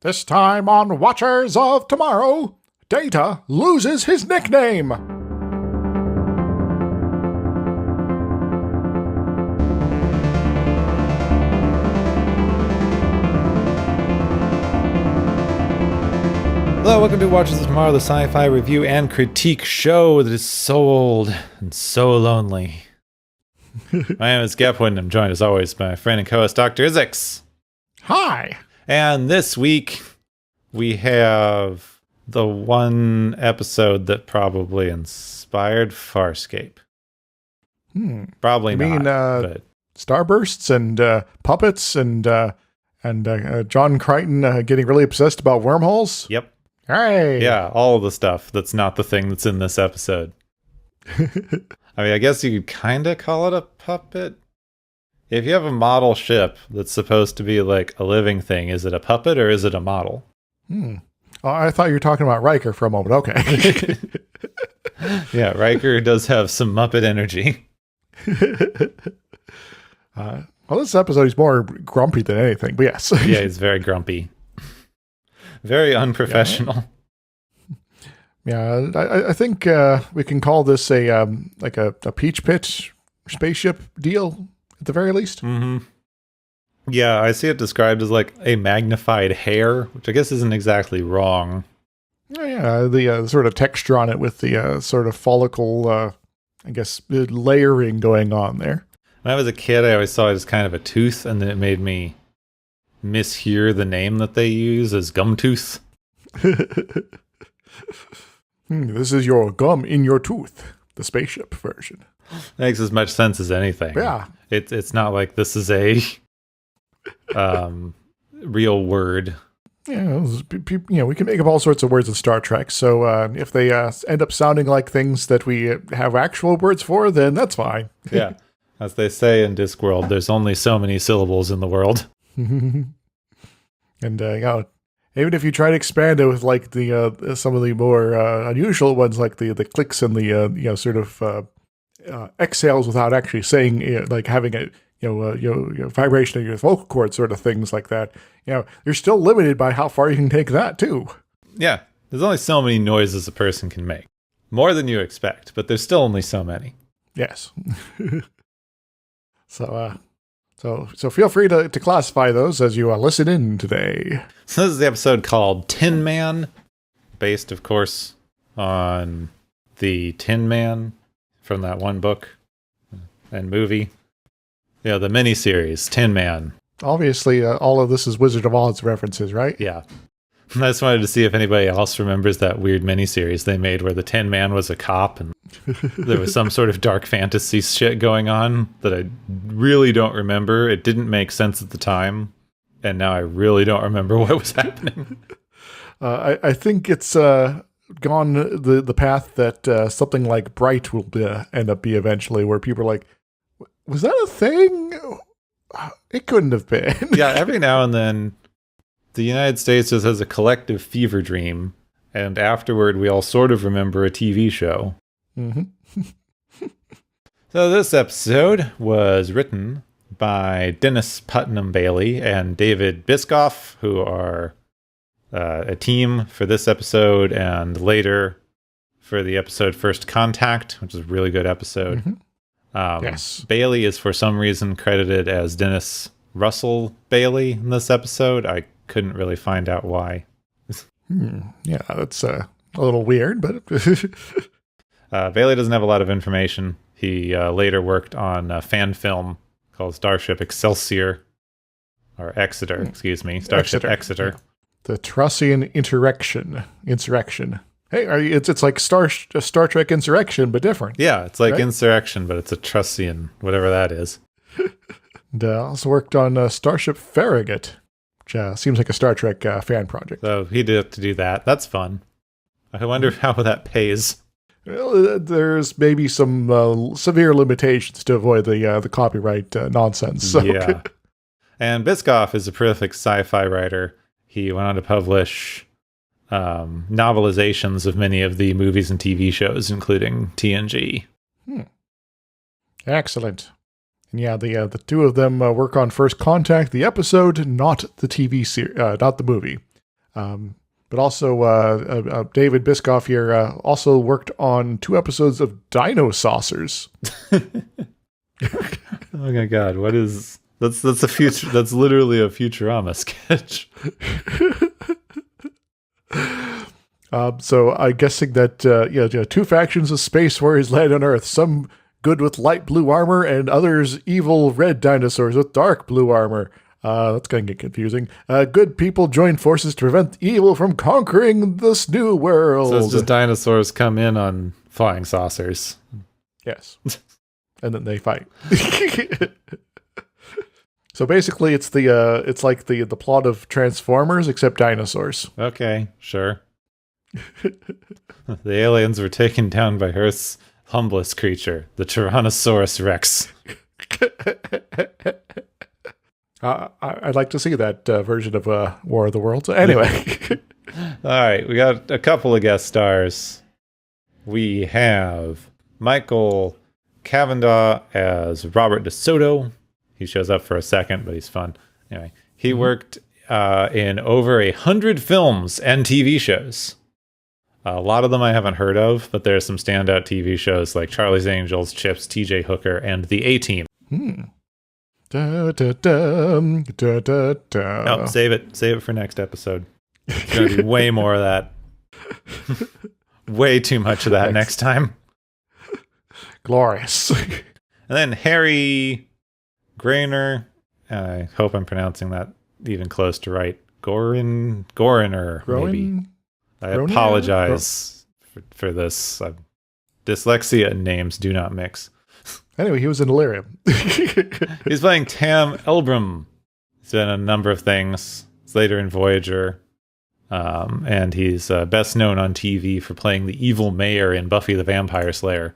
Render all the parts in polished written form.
This time on Watchers of Tomorrow, Data loses his nickname. Hello, welcome to Watchers of Tomorrow, the sci-fi review and critique show that is so old and so lonely. My name is Gepwin, and I'm joined as always by my friend and co-host Dr. Izix. Hi. And this week, we have the one episode that probably inspired Farscape. Probably not. But Starbursts and puppets and John Crichton getting really obsessed about wormholes? Yep. Hey. Yeah, all of the stuff that's not the thing that's in this episode. I mean, I guess you could kind of call it a puppet. If you have a model ship that's supposed to be like a living thing, is it a puppet or is it a model? Oh, I thought you were talking about Riker for a moment. Okay. Yeah, Riker does have some Muppet energy. Well, this episode is more grumpy than anything, but yes. Yeah, he's very grumpy. Very unprofessional. Yeah, I think we can call this a Peach Pit spaceship deal at the very least. Mm-hmm. Yeah, I see it described as like a magnified hair, which I guess isn't exactly wrong. Oh, yeah, the sort of texture on it with the sort of follicle, I guess, layering going on there. When I was a kid, I always saw it as kind of a tooth, and then it made me mishear the name that they use as Gumtooth. This is your gum in your tooth, the spaceship version. Makes as much sense as anything. Yeah. It's not like this is a real word. Yeah, we can make up all sorts of words in Star Trek, so if they end up sounding like things that we have actual words for, then that's fine. Yeah. As they say in Discworld, there's only so many syllables in the world. And even if you try to expand it with like the some of the more unusual ones, like the clicks and the sort of exhales without actually saying, like having a vibration of your vocal cord, sort of things like that. You're still limited by how far you can take that too. Yeah, there's only so many noises a person can make, more than you expect, but there's still only so many. Yes. So feel free to classify those as you listen in today. So this is the episode called Tin Man, based, of course, on the Tin Man from that one book and movie. Yeah, the miniseries, Tin Man. Obviously, all of this is Wizard of Oz references, right? Yeah. I just wanted to see if anybody else remembers that weird miniseries they made where the Tin Man was a cop and there was some sort of dark fantasy shit going on that I really don't remember. It didn't make sense at the time, and now I really don't remember what was happening. I think it's gone the path that something like Bright will end up be eventually, where people are like, was that a thing? It couldn't have been. Yeah, every now and then, the United States just has a collective fever dream, and afterward we all sort of remember a TV show. Mm-hmm. So this episode was written by Dennis Putnam Bailey and David Biscoff, who are a team for this episode and later for the episode First Contact, which is a really good episode. Mm-hmm. Yes. Bailey is for some reason credited as Dennis Russell Bailey in this episode. I couldn't really find out why. Yeah, that's a little weird, but... Bailey doesn't have a lot of information. He later worked on a fan film called Starship Excelsior, or Exeter, excuse me, Starship Exeter. Yeah. The Trussian Insurrection. Hey, it's like Star Trek Insurrection, but different. Yeah, it's like right? Insurrection, but it's a Trussian, whatever that is. And also worked on Starship Farragut, which seems like a Star Trek fan project. So he did have to do that. That's fun. I wonder how that pays. Well, there's maybe some severe limitations to avoid the copyright nonsense. So. Yeah. And Biscoff is a prolific sci-fi writer. He went on to publish novelizations of many of the movies and TV shows, including TNG. Excellent. And yeah, the two of them work on First Contact, the episode, not the TV series, not the movie. But also, David Biscoff here also worked on 2 episodes of Dino Saucers. Oh my god, what is that's a future that's literally a Futurama sketch. So I'm guessing that 2 factions of space warriors land on Earth. Some good with light blue armor, and others evil red dinosaurs with dark blue armor. That's going to get confusing. Good people join forces to prevent evil from conquering this new world. So it's just dinosaurs come in on flying saucers. Yes. And then they fight. So basically it's like the plot of Transformers except dinosaurs. Okay, sure. The aliens were taken down by Earth's humblest creature, the Tyrannosaurus Rex. I'd like to see that version of War of the Worlds. Anyway. All right, we got a couple of guest stars. We have Michael Cavanaugh as Robert DeSoto. He shows up for a second, but he's fun. Anyway, he worked in over 100 films and TV shows. A lot of them I haven't heard of, but there's some standout TV shows like Charlie's Angels, Chips, TJ Hooker, and The A-Team. Da, da, da, da, da, da. Oh, save it for next episode. It's going to be way more of that. Way too much of that next time. Glorious. And then Harry Grainer, I hope I'm pronouncing that even close to right. Goriner, maybe. I apologize for this. Dyslexia and names do not mix. Anyway, he was in Delirium. He's playing Tam Elbrum. He's been in a number of things. He's later in Voyager. And he's best known on TV for playing the evil mayor in Buffy the Vampire Slayer.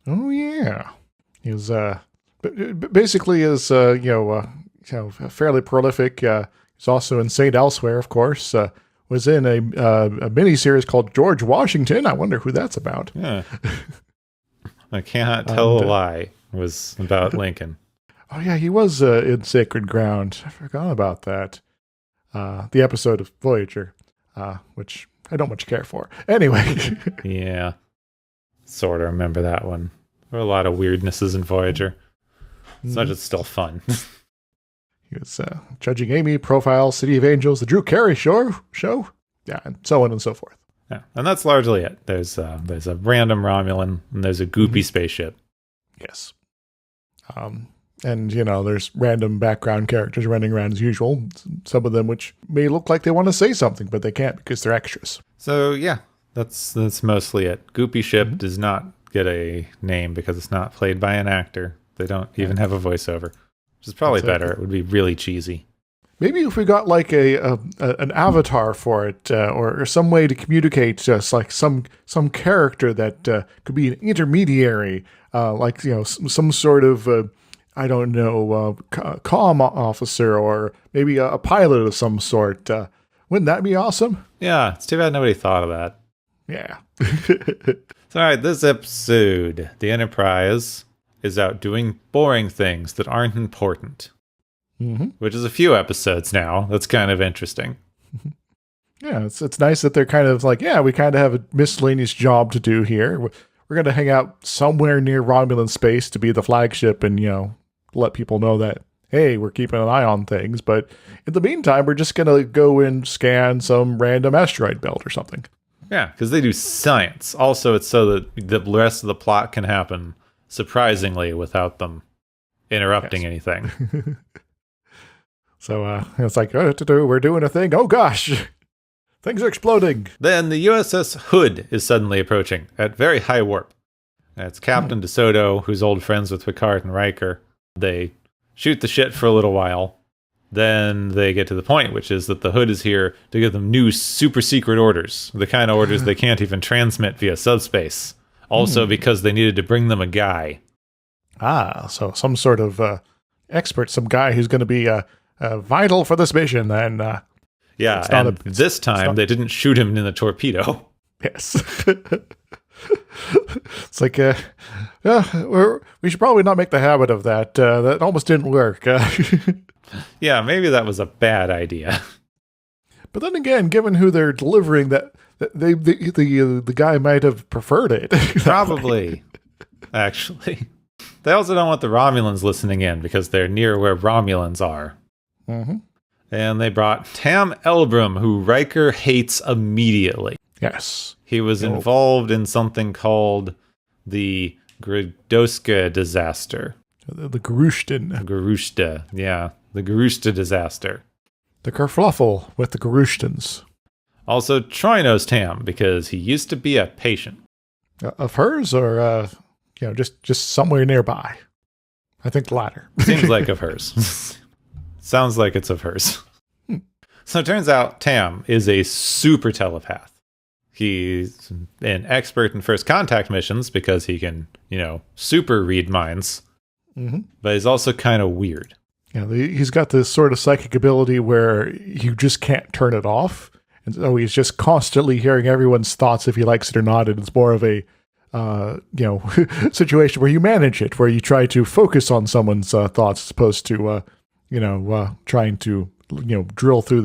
Oh, yeah. He was basically is fairly prolific. He's also in Saint Elsewhere, of course. Was in a miniseries called George Washington. I wonder who that's about. Yeah. I cannot tell a lie. It was about Lincoln. Oh, yeah, he was in Sacred Ground. I forgot about that. The episode of Voyager, which I don't much care for. Anyway. Yeah. Sort of remember that one. There were a lot of weirdnesses in Voyager. So it's still fun. He was Judging Amy, Profile, City of Angels, The Drew Carey Show. Yeah, and so on and so forth. Yeah, and that's largely it. There's a random Romulan, and there's a goopy spaceship. Yes. And, there's random background characters running around as usual. Some of them which may look like they want to say something, but they can't because they're extras. So, yeah, that's mostly it. Goopy Ship does not get a name because it's not played by an actor. They don't even have a voiceover, which is probably better. It would be really cheesy. Maybe if we got like an avatar for it, or some way to communicate, just like some character that could be an intermediary, some sort of comm officer, or maybe a pilot of some sort. Wouldn't that be awesome? Yeah, it's too bad nobody thought of that. Yeah. So, all right, this episode, the Enterprise is out doing boring things that aren't important. Which is a few episodes now. That's kind of interesting. Yeah, it's nice that they're kind of like, yeah, we kind of have a miscellaneous job to do here. We're going to hang out somewhere near Romulan space to be the flagship and, let people know that, hey, we're keeping an eye on things. But in the meantime, we're just going to go and scan some random asteroid belt or something. Yeah, because they do science. Also, it's so that the rest of the plot can happen surprisingly without them interrupting anything. So it's like, we're doing a thing. Oh, gosh, things are exploding. Then the USS Hood is suddenly approaching at very high warp. And it's Captain DeSoto, who's old friends with Picard and Riker. They shoot the shit for a little while. Then they get to the point, which is that the Hood is here to give them new super secret orders. The kind of orders they can't even transmit via subspace. Also because they needed to bring them a guy. So some sort of expert, some guy who's going to be vital for this mission. And this time they didn't shoot him in the torpedo. Yes. It's like, we should probably not make the habit of that. That almost didn't work. Yeah, maybe that was a bad idea. But then again, given who they're delivering, the guy might have preferred it. Probably, actually. They also don't want the Romulans listening in because they're near where Romulans are. Mm-hmm. And they brought Tam Elbrum, who Riker hates immediately. Yes. He was involved in something called the Gridoska disaster. The Garushtin. Garushta, yeah. The Garushta disaster. The kerfluffle with the Garushtins. Also, Troy knows Tam because he used to be a patient. Of hers or, just somewhere nearby? I think the latter. Seems like of hers. Sounds like it's of hers. So it turns out Tam is a super telepath. He's an expert in first contact missions because he can, super read minds. Mm-hmm. But he's also kind of weird. Yeah, he's got this sort of psychic ability where you just can't turn it off. And so he's just constantly hearing everyone's thoughts if he likes it or not. And it's more of a, situation where you manage it, where you try to focus on someone's thoughts as opposed to, trying to, drill through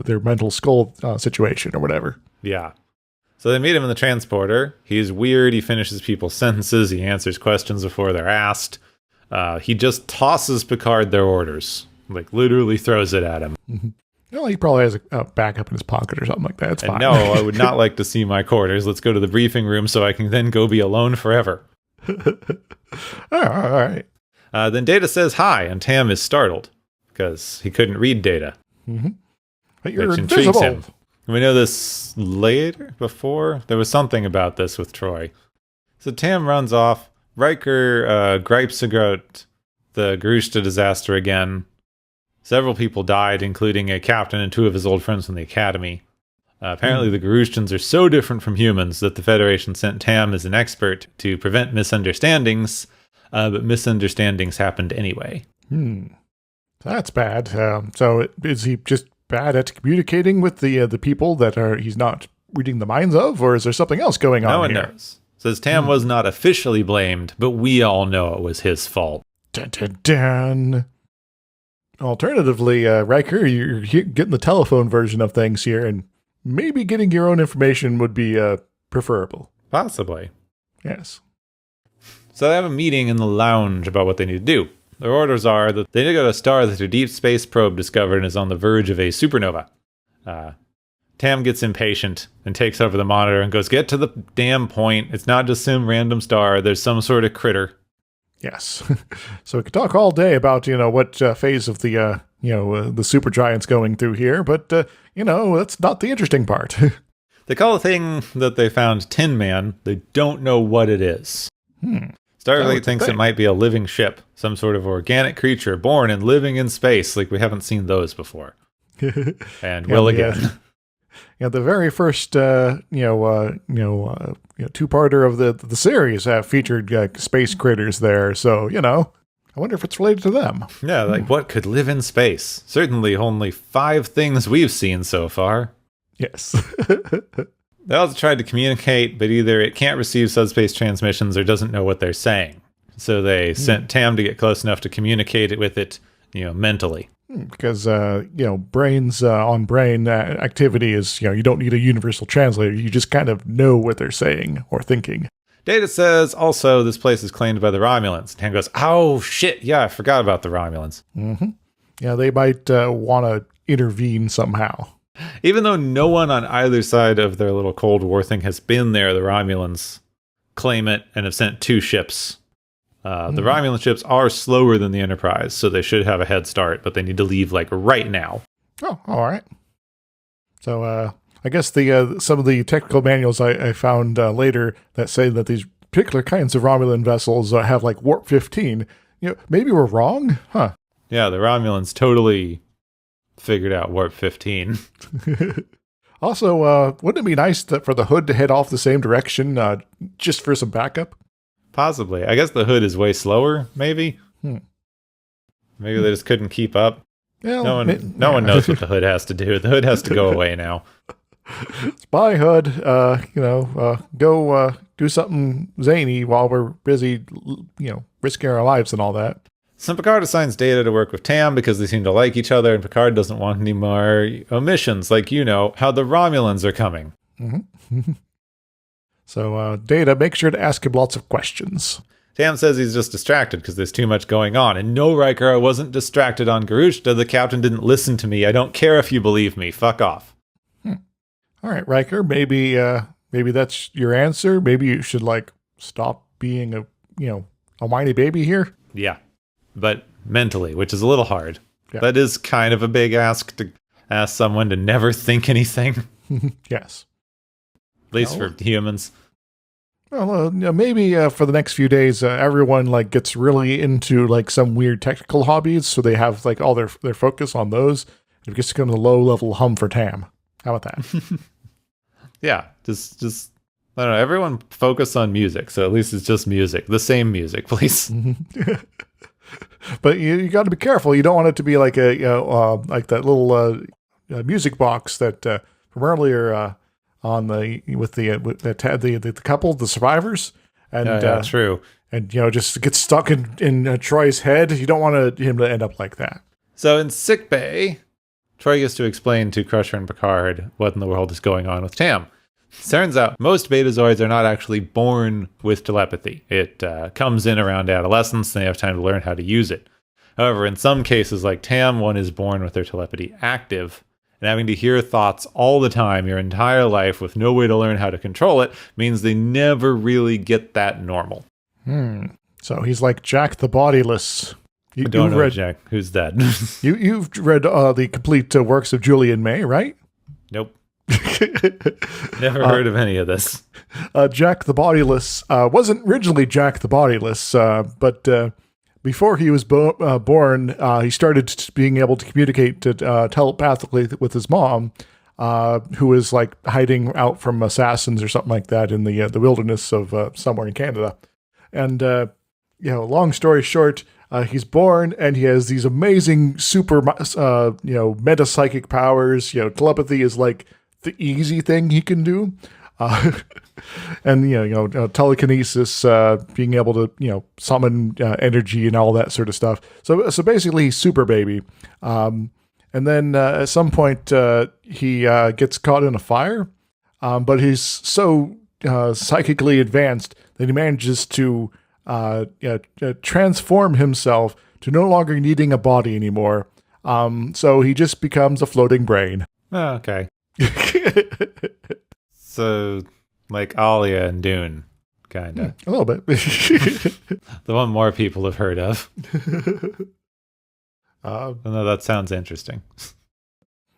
their mental skull situation or whatever. Yeah. So they meet him in the transporter. He's weird. He finishes people's sentences. He answers questions before they're asked. He just tosses Picard their orders. Like, literally throws it at him. Mm-hmm. Well, he probably has a backup in his pocket or something like that. It's fine. No, I would not like to see my quarters. Let's go to the briefing room so I can then go be alone forever. All right. Then Data says hi, and Tam is startled because he couldn't read Data. Mm-hmm. But you're which invisible. Intrigues him. We know this before. There was something about this with Troy. So Tam runs off. Riker gripes about the Garushta disaster again. Several people died, including a captain and two of his old friends from the Academy. Apparently the Garushtans are so different from humans that the Federation sent Tam as an expert to prevent misunderstandings, but misunderstandings happened anyway. That's bad. So is he just bad at communicating with the people that he's not reading the minds of, or is there something else going on No one here? knows. Says Tam was not officially blamed, but we all know it was his fault. Dun, dun, dun. Alternatively, Riker, you're getting the telephone version of things here, and maybe getting your own information would be preferable. Possibly. Yes. So they have a meeting in the lounge about what they need to do. Their orders are that they need to go to a star that their deep space probe discovered and is on the verge of a supernova. Tam gets impatient and takes over the monitor and goes, "Get to the damn point. It's not just some random star. There's some sort of critter." Yes. So we could talk all day about, what phase of the, the supergiant's going through here, but, that's not the interesting part. They call the thing that they found Tin Man. They don't know what it is. Starfleet thinks it might be a living ship, some sort of organic creature born and living in space, like we haven't seen those before. And will again. The very first, two-parter of the series featured space critters there. So, I wonder if it's related to them. Yeah, like what could live in space? Certainly only 5 things we've seen so far. Yes. They also tried to communicate, but either it can't receive subspace transmissions or doesn't know what they're saying. So they sent Tam to get close enough to communicate with it, mentally. Because, brains on brain activity is, you don't need a universal translator. You just kind of know what they're saying or thinking. Data says, also, this place is claimed by the Romulans. Tam goes, oh, shit, yeah, I forgot about the Romulans. Mm-hmm. Yeah, they might want to intervene somehow. Even though no one on either side of their little Cold War thing has been there, the Romulans claim it and have sent 2 ships. The Romulan ships are slower than the Enterprise, so they should have a head start, but they need to leave, right now. Oh, all right. So, I guess some of the technical manuals I found later that say that these particular kinds of Romulan vessels have, warp 15. Maybe we're wrong? Huh. Yeah, the Romulans totally figured out warp 15. Also, wouldn't it be nice for the hood to head off the same direction just for some backup? Possibly. I guess the hood is way slower, maybe? Maybe they just couldn't keep up. Well, no one knows what the hood has to do. The hood has to go away now. Spy hood, go do something zany while we're busy, risking our lives and all that. So Picard assigns Data to work with Tam because they seem to like each other, and Picard doesn't want any more omissions, like how the Romulans are coming. Mm-hmm. So Data, make sure to ask him lots of questions. Tam says he's just distracted because there's too much going on. And no, Riker, I wasn't distracted on Garushta. The captain didn't listen to me. I don't care if you believe me. Fuck off. All right, Riker, maybe that's your answer. Maybe you should, stop being a whiny baby here. Yeah, but mentally, which is a little hard. Yeah. That is kind of a big ask to ask someone to never think anything. Yes. At least for humans. Well, maybe for the next few days, everyone gets really into some weird technical hobbies, so they have all their focus on those. It gets to become a low level hum for Tam. How about that? Yeah, just I don't know. Everyone focus on music, so at least it's just music, the same music, please. But you got to be careful. You don't want it to be like that little music box that from earlier. On with the couple, the survivors, and yeah, true, and just get stuck in Troy's head. You don't want him to end up like that. So in sickbay, Troy gets to explain to Crusher and Picard what in the world is going on with Tam. Turns out most Betazoids are not actually born with telepathy. It comes in around adolescence, and they have time to learn how to use it. However, in some cases, like Tam, one is born with their telepathy active. And having to hear thoughts all the time, your entire life, with no way to learn how to control it, means they never really get that normal. So he's like Jack the Bodiless. I don't know, Jack. Who's that? You've read the complete works of Julian May, right? Nope. Never heard of any of this. Jack the Bodiless wasn't originally Jack the Bodiless, but... before he was born, he started being able to communicate telepathically with his mom, who was hiding out from assassins or something like that in the wilderness of somewhere in Canada. And long story short, he's born and he has these amazing super meta psychic powers. Telepathy is the easy thing he can do. And telekinesis, being able to summon energy and all that sort of stuff. So basically, he's super baby. And then at some point, he gets caught in a fire, but he's so psychically advanced that he manages to transform himself to no longer needing a body anymore. So he just becomes a floating brain. Oh, okay. So, like Alia and Dune, kind of. A little bit. The one more people have heard of. No, that sounds interesting.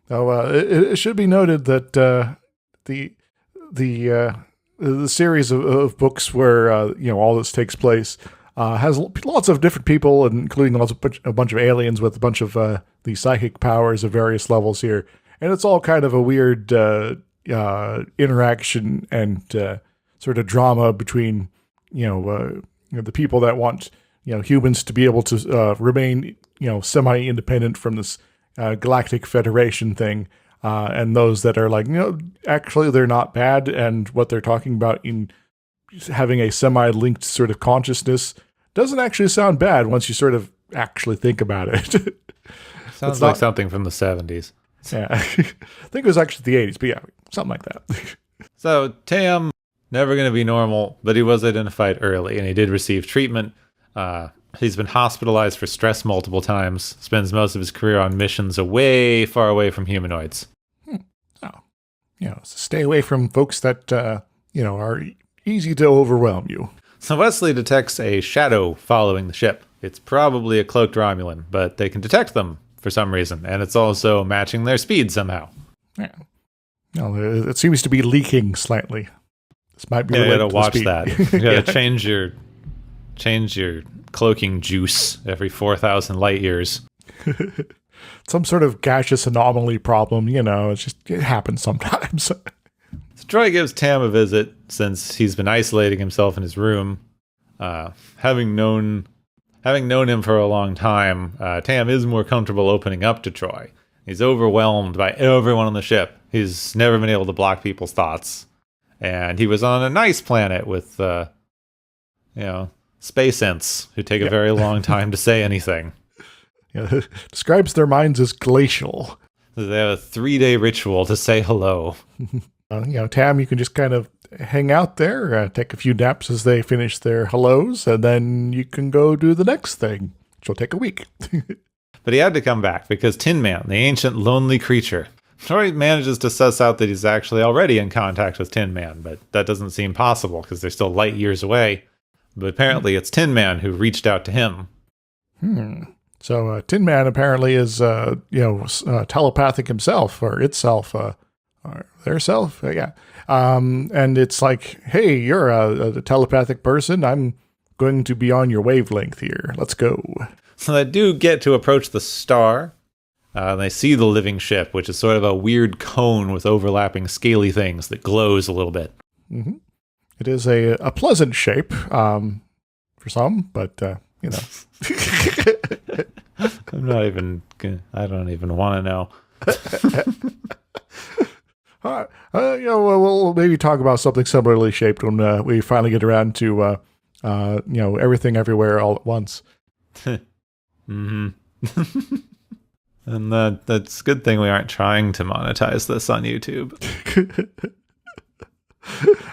It should be noted that the series of books where all this takes place has lots of different people, including a bunch of aliens with a bunch of the psychic powers of various levels here, and it's all kind of a weird interaction and sort of drama between the people that want humans to be able to remain semi-independent from this galactic federation thing, and those that are actually they're not bad, and what they're talking about in having a semi-linked sort of consciousness doesn't actually sound bad once you sort of actually think about it. Sounds like something from the 70s. Yeah, I think it was actually the 80s, but yeah, something like that. So Tam, never going to be normal, but he was identified early, and he did receive treatment. He's been hospitalized for stress multiple times, spends most of his career on missions far away from humanoids. Oh, so stay away from folks that, are easy to overwhelm you. So Wesley detects a shadow following the ship. It's probably a cloaked Romulan, but they can detect them for some reason, and it's also matching their speed somehow. Yeah. No, it seems to be leaking slightly. This might be you gotta watch speed. that. You gotta change your cloaking juice every 4,000 light years. Some sort of gaseous anomaly problem, it happens sometimes. So Troy gives Tam a visit since he's been isolating himself in his room. Having known him for a long time, Tam is more comfortable opening up to Troy. He's overwhelmed by everyone on the ship. He's never been able to block people's thoughts. And he was on a nice planet with, space ents who take a very long time to say anything. Yeah, describes their minds as glacial. They have a 3-day ritual to say hello. Tam, you can just kind of hang out there, take a few naps as they finish their hellos, and then you can go do the next thing, which will take a week. But he had to come back because Tin Man, the ancient lonely creature, Mori manages to suss out that he's actually already in contact with Tin Man, but that doesn't seem possible because they're still light years away. But apparently it's Tin Man who reached out to him. So Tin Man apparently is, telepathic himself, or itself, or their self, yeah. And it's like, hey, you're a telepathic person. I'm going to be on your wavelength here. Let's go. So they do get to approach the star. And they see the living ship, which is sort of a weird cone with overlapping scaly things that glows a little bit. Mm-hmm. It is a pleasant shape for some, but, I don't even want to know. We'll maybe talk about something similarly shaped when we finally get around to, everything everywhere all at once. Mm-hmm. And that's a good thing we aren't trying to monetize this on YouTube.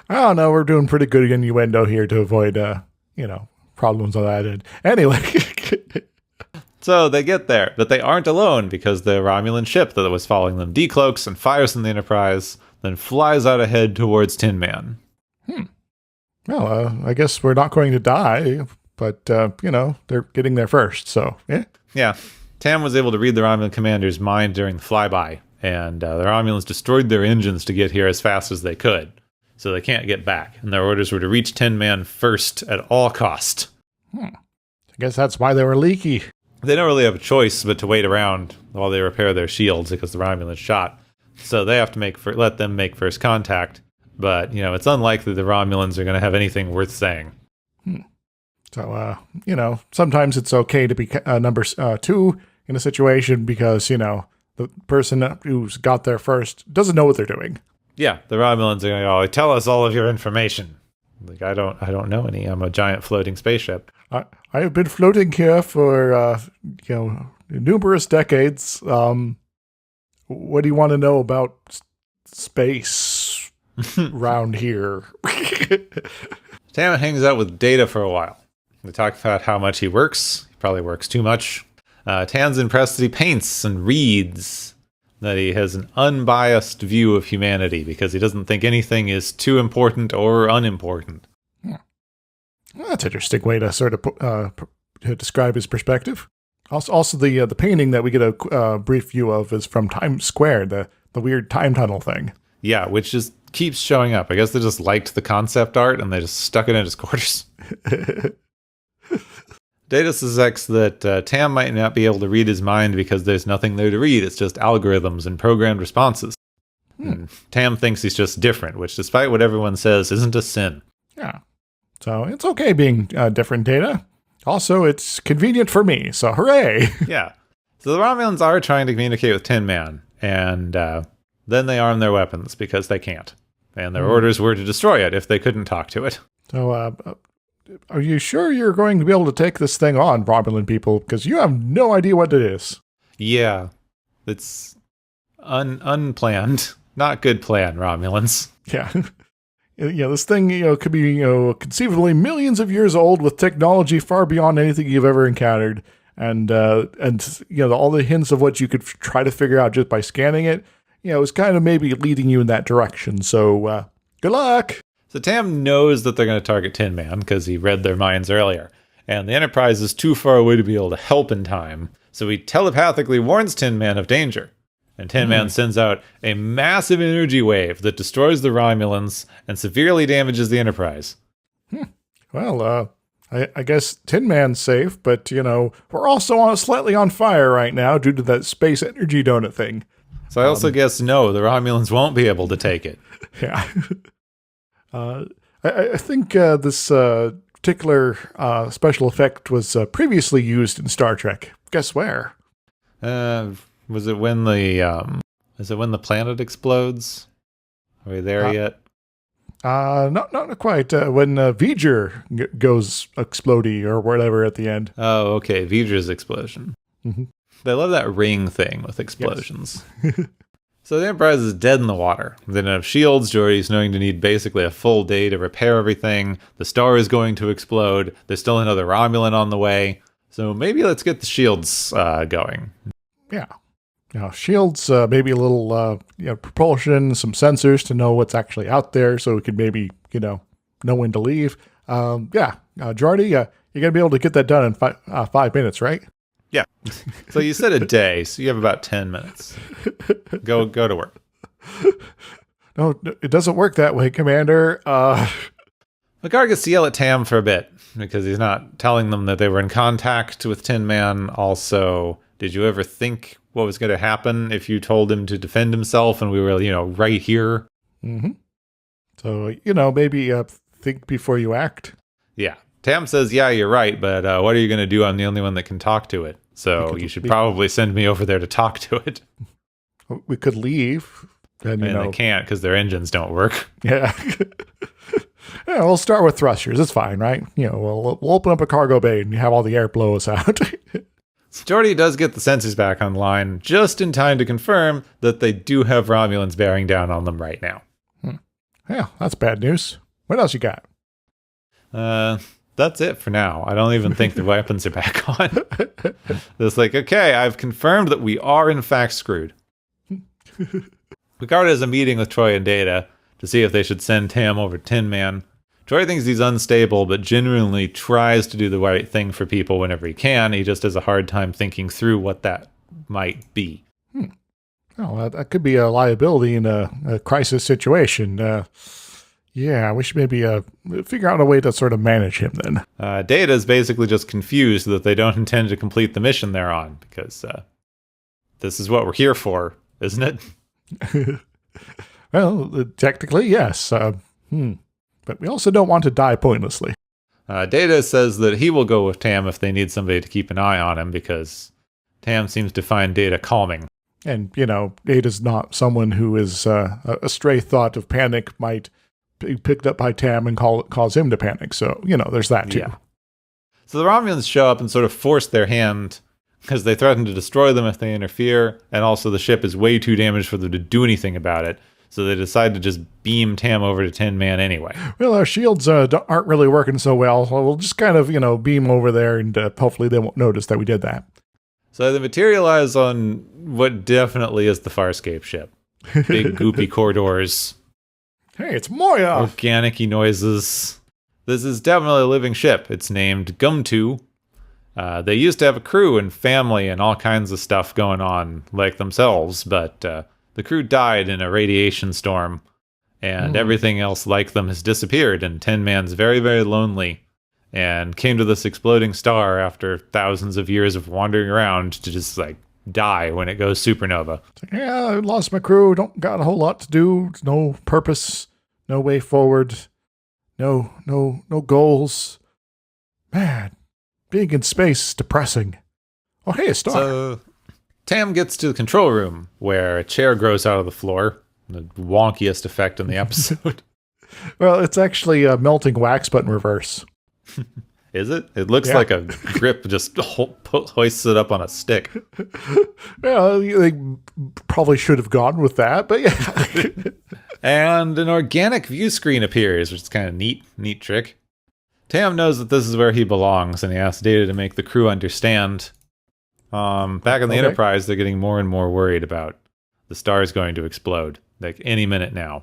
I don't know. We're doing pretty good innuendo here to avoid, problems on that end. Anyway. So they get there, but they aren't alone because the Romulan ship that was following them decloaks and fires on the Enterprise, then flies out ahead towards Tin Man. Well, I guess we're not going to die, but, they're getting there first, so, yeah. Yeah. Tam was able to read the Romulan commander's mind during the flyby, and the Romulans destroyed their engines to get here as fast as they could, so they can't get back, and their orders were to reach Tin Man first at all cost. I guess that's why they were leaky. They don't really have a choice but to wait around while they repair their shields because the Romulans shot, so they have to let them make first contact, but, it's unlikely the Romulans are going to have anything worth saying. So, sometimes it's okay to be number 2 in a situation because, the person who's got there first doesn't know what they're doing. Yeah, the Romulans are going to tell us all of your information. Like, I don't know any. I'm a giant floating spaceship. I have been floating here for, numerous decades. What do you want to know about space around here? Tam hangs out with Data for a while. They talk about how much he works. He probably works too much. Tan's impressed that he paints and reads, that he has an unbiased view of humanity because he doesn't think anything is too important or unimportant. Well, that's an interesting way to sort of to describe his perspective. Also, the painting that we get a brief view of is from Times Square, the weird time tunnel thing. Yeah, which just keeps showing up. I guess they just liked the concept art and they just stuck it in his quarters. Data suspects that Tam might not be able to read his mind because there's nothing there to read. It's just algorithms and programmed responses. And Tam thinks he's just different, which, despite what everyone says, isn't a sin. Yeah. So it's okay being different, Data. Also, it's convenient for me, so hooray! Yeah. So the Romulans are trying to communicate with Tin Man, and then they arm their weapons because they can't. And their orders were to destroy it if they couldn't talk to it. So, are you sure you're going to be able to take this thing on, Romulan people? Because you have no idea what it is. Yeah. It's unplanned. Not good plan, Romulans. Yeah. This thing, could be, conceivably millions of years old with technology far beyond anything you've ever encountered. And all the hints of what you could try to figure out just by scanning it, is kind of maybe leading you in that direction. So, good luck! So Tam knows that they're going to target Tin Man because he read their minds earlier. And the Enterprise is too far away to be able to help in time. So he telepathically warns Tin Man of danger. And Tin Man sends out a massive energy wave that destroys the Romulans and severely damages the Enterprise. Well, I guess Tin Man's safe, but, we're also slightly on fire right now due to that space energy donut thing. So I also guess no, the Romulans won't be able to take it. Yeah. I think this particular special effect was previously used in Star Trek. Guess where? Was it when the planet explodes? Are we there yet? Not quite. When V'ger goes explodey or whatever at the end. Oh, okay. Vidra's explosion. Mm-hmm. They love that ring thing with explosions. Yes. So the Enterprise is dead in the water. They don't have shields. Geordi's going to need basically a full day to repair everything. The star is going to explode. There's still another Romulan on the way. So maybe let's get the shields going. Yeah. Shields, maybe a little propulsion, some sensors to know what's actually out there so we can maybe, know when to leave. Geordi, you're going to be able to get that done in 5 minutes, right? Yeah. So you said a day, so you have about 10 minutes. Go to work. No, it doesn't work that way, Commander. Picard gets to yell at Tam for a bit because he's not telling them that they were in contact with Tin Man. Also, did you ever think what was going to happen if you told him to defend himself and we were, right here? Mm-hmm. So, maybe think before you act. Yeah. Tam says, yeah, you're right, but what are you going to do? I'm the only one that can talk to it. So you should probably send me over there to talk to it. We could leave. And they can't because their engines don't work. Yeah. Yeah, we'll start with thrusters. It's fine, right? We'll open up a cargo bay and have all the air blow us out. Geordi does get the sensors back online just in time to confirm that they do have Romulans bearing down on them right now. Yeah, that's bad news. What else you got? That's it for now. I don't even think the weapons are back on. It's like, okay, I've confirmed that we are in fact screwed. Picard has a meeting with Troy and Data to see if they should send Tam over to Tin Man. Troy thinks he's unstable, but genuinely tries to do the right thing for people whenever he can. He just has a hard time thinking through what that might be. Oh, that could be a liability in a crisis situation. Yeah, we should maybe figure out a way to sort of manage him then. Data is basically just confused that they don't intend to complete the mission they're on, because this is what we're here for, isn't it? Well, technically, yes. But we also don't want to die pointlessly. Data says that he will go with Tam if they need somebody to keep an eye on him, because Tam seems to find Data calming. And, Data's not someone who is a stray thought of panic might be picked up by Tam and cause him to panic. So, there's that too. Yeah. So the Romulans show up and sort of force their hand because they threaten to destroy them if they interfere. And also the ship is way too damaged for them to do anything about it. So they decide to just beam Tam over to Tin Man anyway. Well, our shields aren't really working so well. So we'll just kind of, beam over there and hopefully they won't notice that we did that. So they materialize on what definitely is the Farscape ship. Big goopy corridors. Hey, it's Moya! Organic-y noises. This is definitely a living ship. It's named Gumtu. They used to have a crew and family and all kinds of stuff going on like themselves, but the crew died in a radiation storm, and everything else like them has disappeared, and Tin Man's very, very lonely, and came to this exploding star after thousands of years of wandering around to just, die when it goes supernova. Yeah, I lost my crew, don't got a whole lot to do, no purpose, no way forward, no goals. Man, being in space is depressing. Oh, hey, a star. So Tam gets to the control room, where a chair grows out of the floor. The wonkiest effect in the episode. Well, it's actually a melting wax, but in reverse. Is it? It looks like a grip just hoists it up on a stick. Well, they probably should have gone with that, but yeah. And an organic view screen appears, which is kind of neat trick. Tam knows that this is where he belongs, and he asks Data to make the crew understand. Back in the Enterprise, they're getting more and more worried about the star's going to explode, any minute now.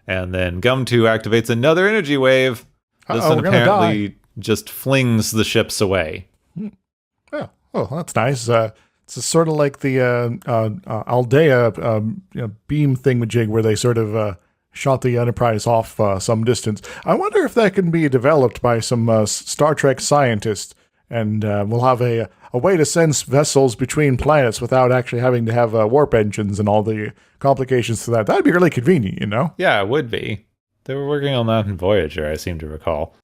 And then Gum2 activates another energy wave. This one apparently just flings the ships away. Oh, that's nice. It's sort of like the Aldea beam thingamajig where they sort of shot the Enterprise off some distance. I wonder if that can be developed by some Star Trek scientists, and we'll have a way to send vessels between planets without actually having to have warp engines and all the complications to that. That'd be really convenient, Yeah, it would be. They were working on that in Voyager, I seem to recall.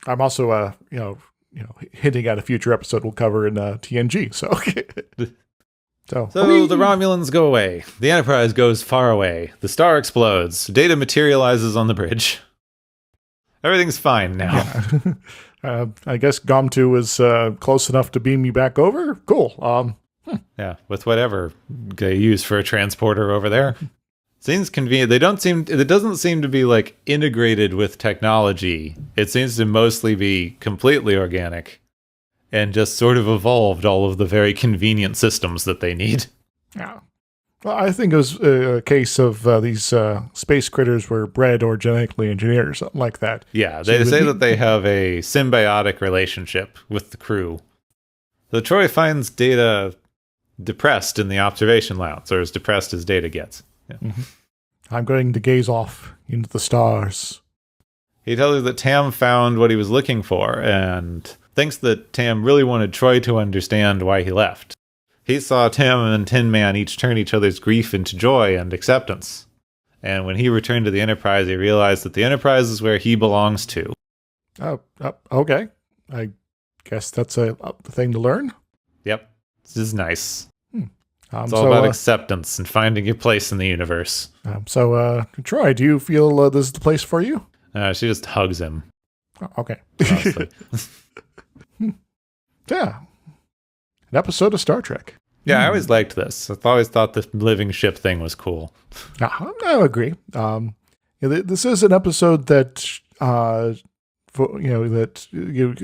I'm also, hinting at a future episode we'll cover in TNG. So, So the Romulans go away. The Enterprise goes far away. The star explodes. Data materializes on the bridge. Everything's fine now. Yeah. I guess GOM2 is close enough to beam you back over. Cool. Yeah, with whatever they use for a transporter over there. Seems convenient. It doesn't seem to be like integrated with technology. It seems to mostly be completely organic and just sort of evolved all of the very convenient systems that they need. Yeah. Well, I think it was a case of these space critters were bred or genetically engineered or something like that. Yeah, they say that they have a symbiotic relationship with the crew. So Troy finds Data depressed in the observation lounge, or as depressed as Data gets. Yeah. Mm-hmm. I'm going to gaze off into the stars. He tells her that Tam found what he was looking for and thinks that Tam really wanted Troy to understand why he left. He saw Tam and Tin Man each turn each other's grief into joy and acceptance. And when he returned to the Enterprise, he realized that the Enterprise is where he belongs to. Oh, okay. I guess that's a thing to learn. Yep. This is nice. It's So all about acceptance and finding your place in the universe. Troy, do you feel this is the place for you? She just hugs him. Oh, okay. Yeah. An episode of Star Trek. Yeah, I always liked this. I've always thought the living ship thing was cool. I agree. This is an episode that,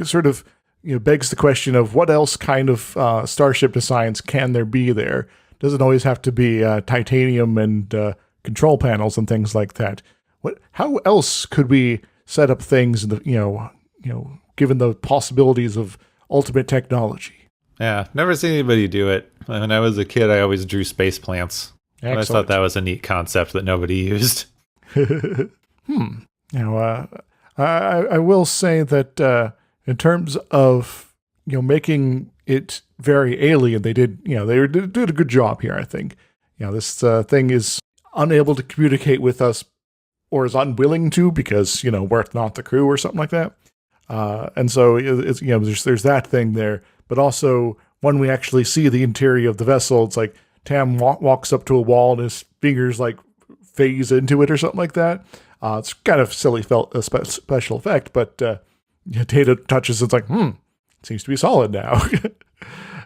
sort of begs the question of what else kind of starship designs can there be there? Doesn't always have to be titanium and control panels and things like that. How else could we set up things in the given the possibilities of ultimate technology? Yeah, never seen anybody do it. When I was a kid, I always drew space plants. I always thought that was a neat concept that nobody used. I will say that in terms of making it very alien, they did a good job here. I think this thing is unable to communicate with us, or is unwilling to, because we're not the crew or something like that. And so it's there's that thing there, but also when we actually see the interior of the vessel, it's like Tam walks up to a wall and his fingers like phase into it or something like that. It's kind of silly special effect, but Data touches it's like, it seems to be solid now.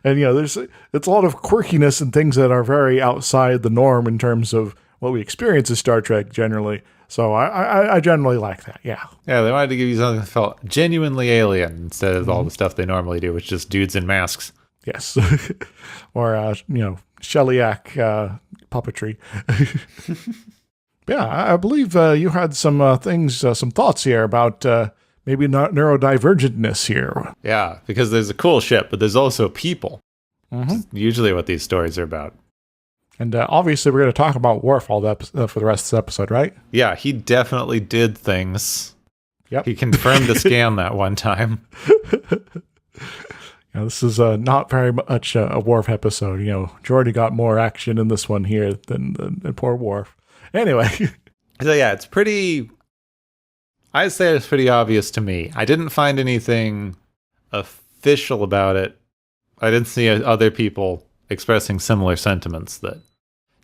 And it's a lot of quirkiness and things that are very outside the norm in terms of what we experience as Star Trek generally. So I generally like that. Yeah, they wanted to give you something that felt genuinely alien instead of all the stuff they normally do, which is just dudes in masks. Yes. Or Shellyak puppetry. Yeah, I believe you had some things, some thoughts here about maybe not neurodivergentness here. Yeah, because there's a cool ship, but there's also people. Mm-hmm. Usually what these stories are about. And obviously we're going to talk about Worf for the rest of the episode, right? Yeah, he definitely did things. Yep. He confirmed the scan that one time. This is not very much a Worf episode. Geordi got more action in this one here than poor Worf. Anyway. So yeah, it's pretty... I'd say it's pretty obvious to me. I didn't find anything official about it. I didn't see other people expressing similar sentiments that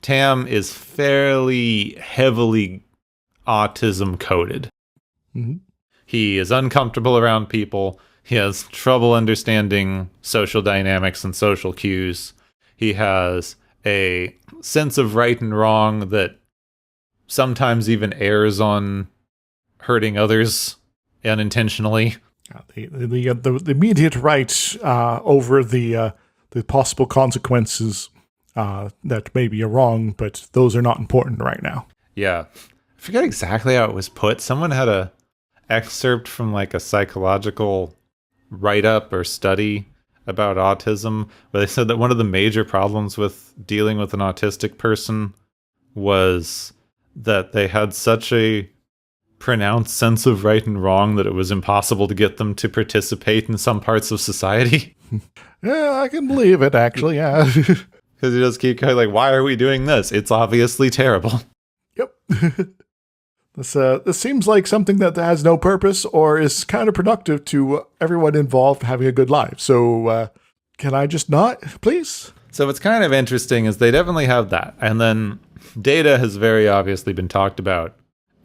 Tam is fairly heavily autism coded. Mm-hmm. He is uncomfortable around people. He has trouble understanding social dynamics and social cues. He has a sense of right and wrong that sometimes even errs on hurting others unintentionally. The immediate right over the possible consequences that maybe are wrong, but those are not important right now. Yeah. I forget exactly how it was put. Someone had a excerpt from like a psychological write-up or study about autism, where they said that one of the major problems with dealing with an autistic person was that they had such a pronounced sense of right and wrong that it was impossible to get them to participate in some parts of society. Yeah, I can believe it, actually, yeah. Because you just keep kind of like, why are we doing this? It's obviously terrible. Yep. This seems like something that has no purpose or is counterproductive to everyone involved having a good life. So, can I just not, please? So what's kind of interesting is they definitely have that. And then Data has very obviously been talked about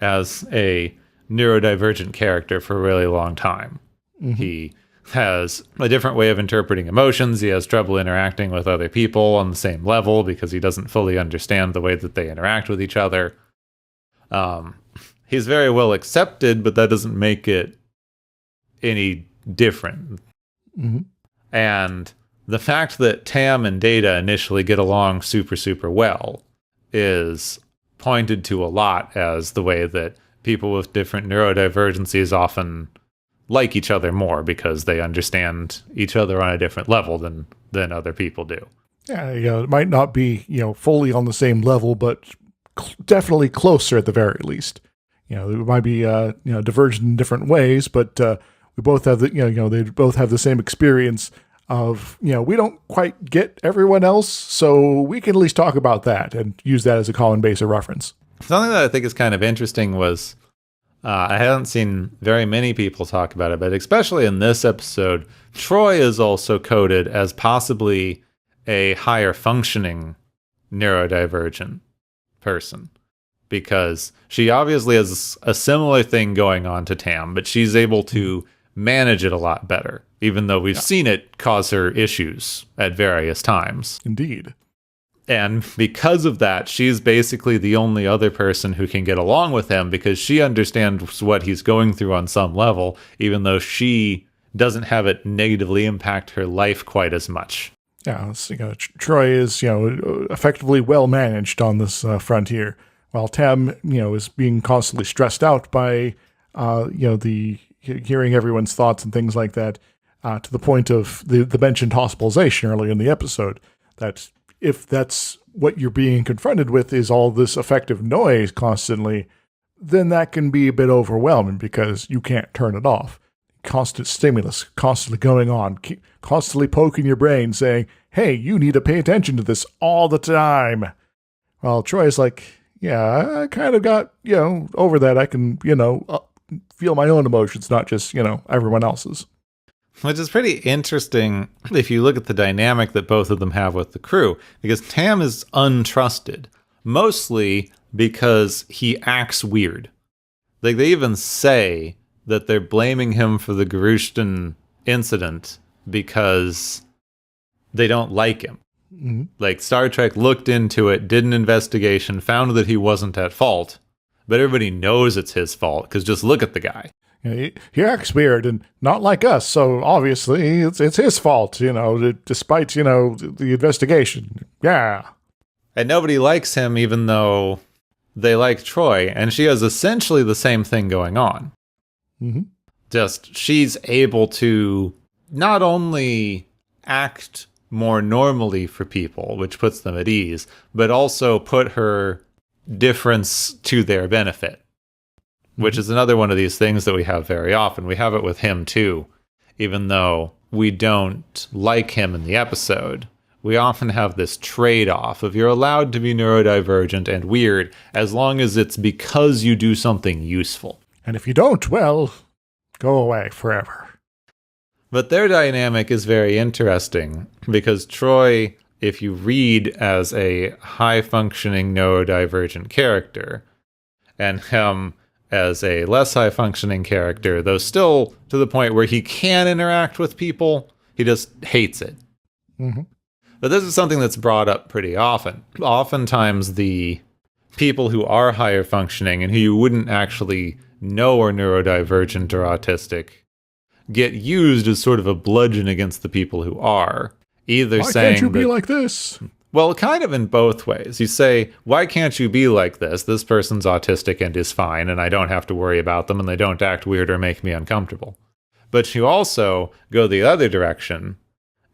as a neurodivergent character for a really long time. Mm-hmm. He has a different way of interpreting emotions. He has trouble interacting with other people on the same level because he doesn't fully understand the way that they interact with each other. He's very well accepted, but that doesn't make it any different. Mm-hmm. And the fact that Tam and Data initially get along super, super well is pointed to a lot as the way that people with different neurodivergencies often like each other more because they understand each other on a different level than other people do. Yeah, it might not be, fully on the same level, but definitely closer at the very least. It might be, divergent in different ways, but we both have they both have the same experience of, we don't quite get everyone else, so we can at least talk about that and use that as a common base of reference. Something that I think is kind of interesting was, I haven't seen very many people talk about it, but especially in this episode, Troy is also coded as possibly a higher functioning neurodivergent person, because she obviously has a similar thing going on to Tam, but she's able to manage it a lot better, even though we've seen it cause her issues at various times. Indeed. And because of that, she's basically the only other person who can get along with him because she understands what he's going through on some level, even though she doesn't have it negatively impact her life quite as much. Yeah, Troy is, effectively well managed on this frontier, while Tam, is being constantly stressed out by, the hearing everyone's thoughts and things like that, to the point of the mentioned hospitalization earlier in the episode, that if that's what you're being confronted with is all this effective noise constantly, then that can be a bit overwhelming because you can't turn it off. Constant stimulus, constantly going on, constantly poking your brain saying, hey, you need to pay attention to this all the time. Well, Troy's like, yeah, I kind of got, over that. I can, feel my own emotions, not just, everyone else's. Which is pretty interesting if you look at the dynamic that both of them have with the crew, because Tam is untrusted, mostly because he acts weird. Like, they even say that they're blaming him for the Garushtan incident because they don't like him. Mm-hmm. Like, Star Trek looked into it, did an investigation, found that he wasn't at fault, but everybody knows it's his fault, because just look at the guy. He acts weird and not like us, so obviously it's his fault, despite, the investigation. Yeah. And nobody likes him even though they like Troy, and she has essentially the same thing going on. Mm-hmm. Just she's able to not only act more normally for people, which puts them at ease, but also put her difference to their benefit. Which is another one of these things that we have very often. We have it with him, too. Even though we don't like him in the episode, we often have this trade-off of you're allowed to be neurodivergent and weird as long as it's because you do something useful. And if you don't, well, go away forever. But their dynamic is very interesting because Troy, if you read as a high-functioning neurodivergent character, and him as a less high-functioning character, though still to the point where he can interact with people, he just hates it. Mm-hmm. But this is something that's brought up pretty often. Oftentimes, the people who are higher functioning and who you wouldn't actually know are neurodivergent or autistic get used as sort of a bludgeon against the people who are. Either Why saying, can't you be like this? Well, kind of in both ways. You say, why can't you be like this? This person's autistic and is fine, and I don't have to worry about them, and they don't act weird or make me uncomfortable. But you also go the other direction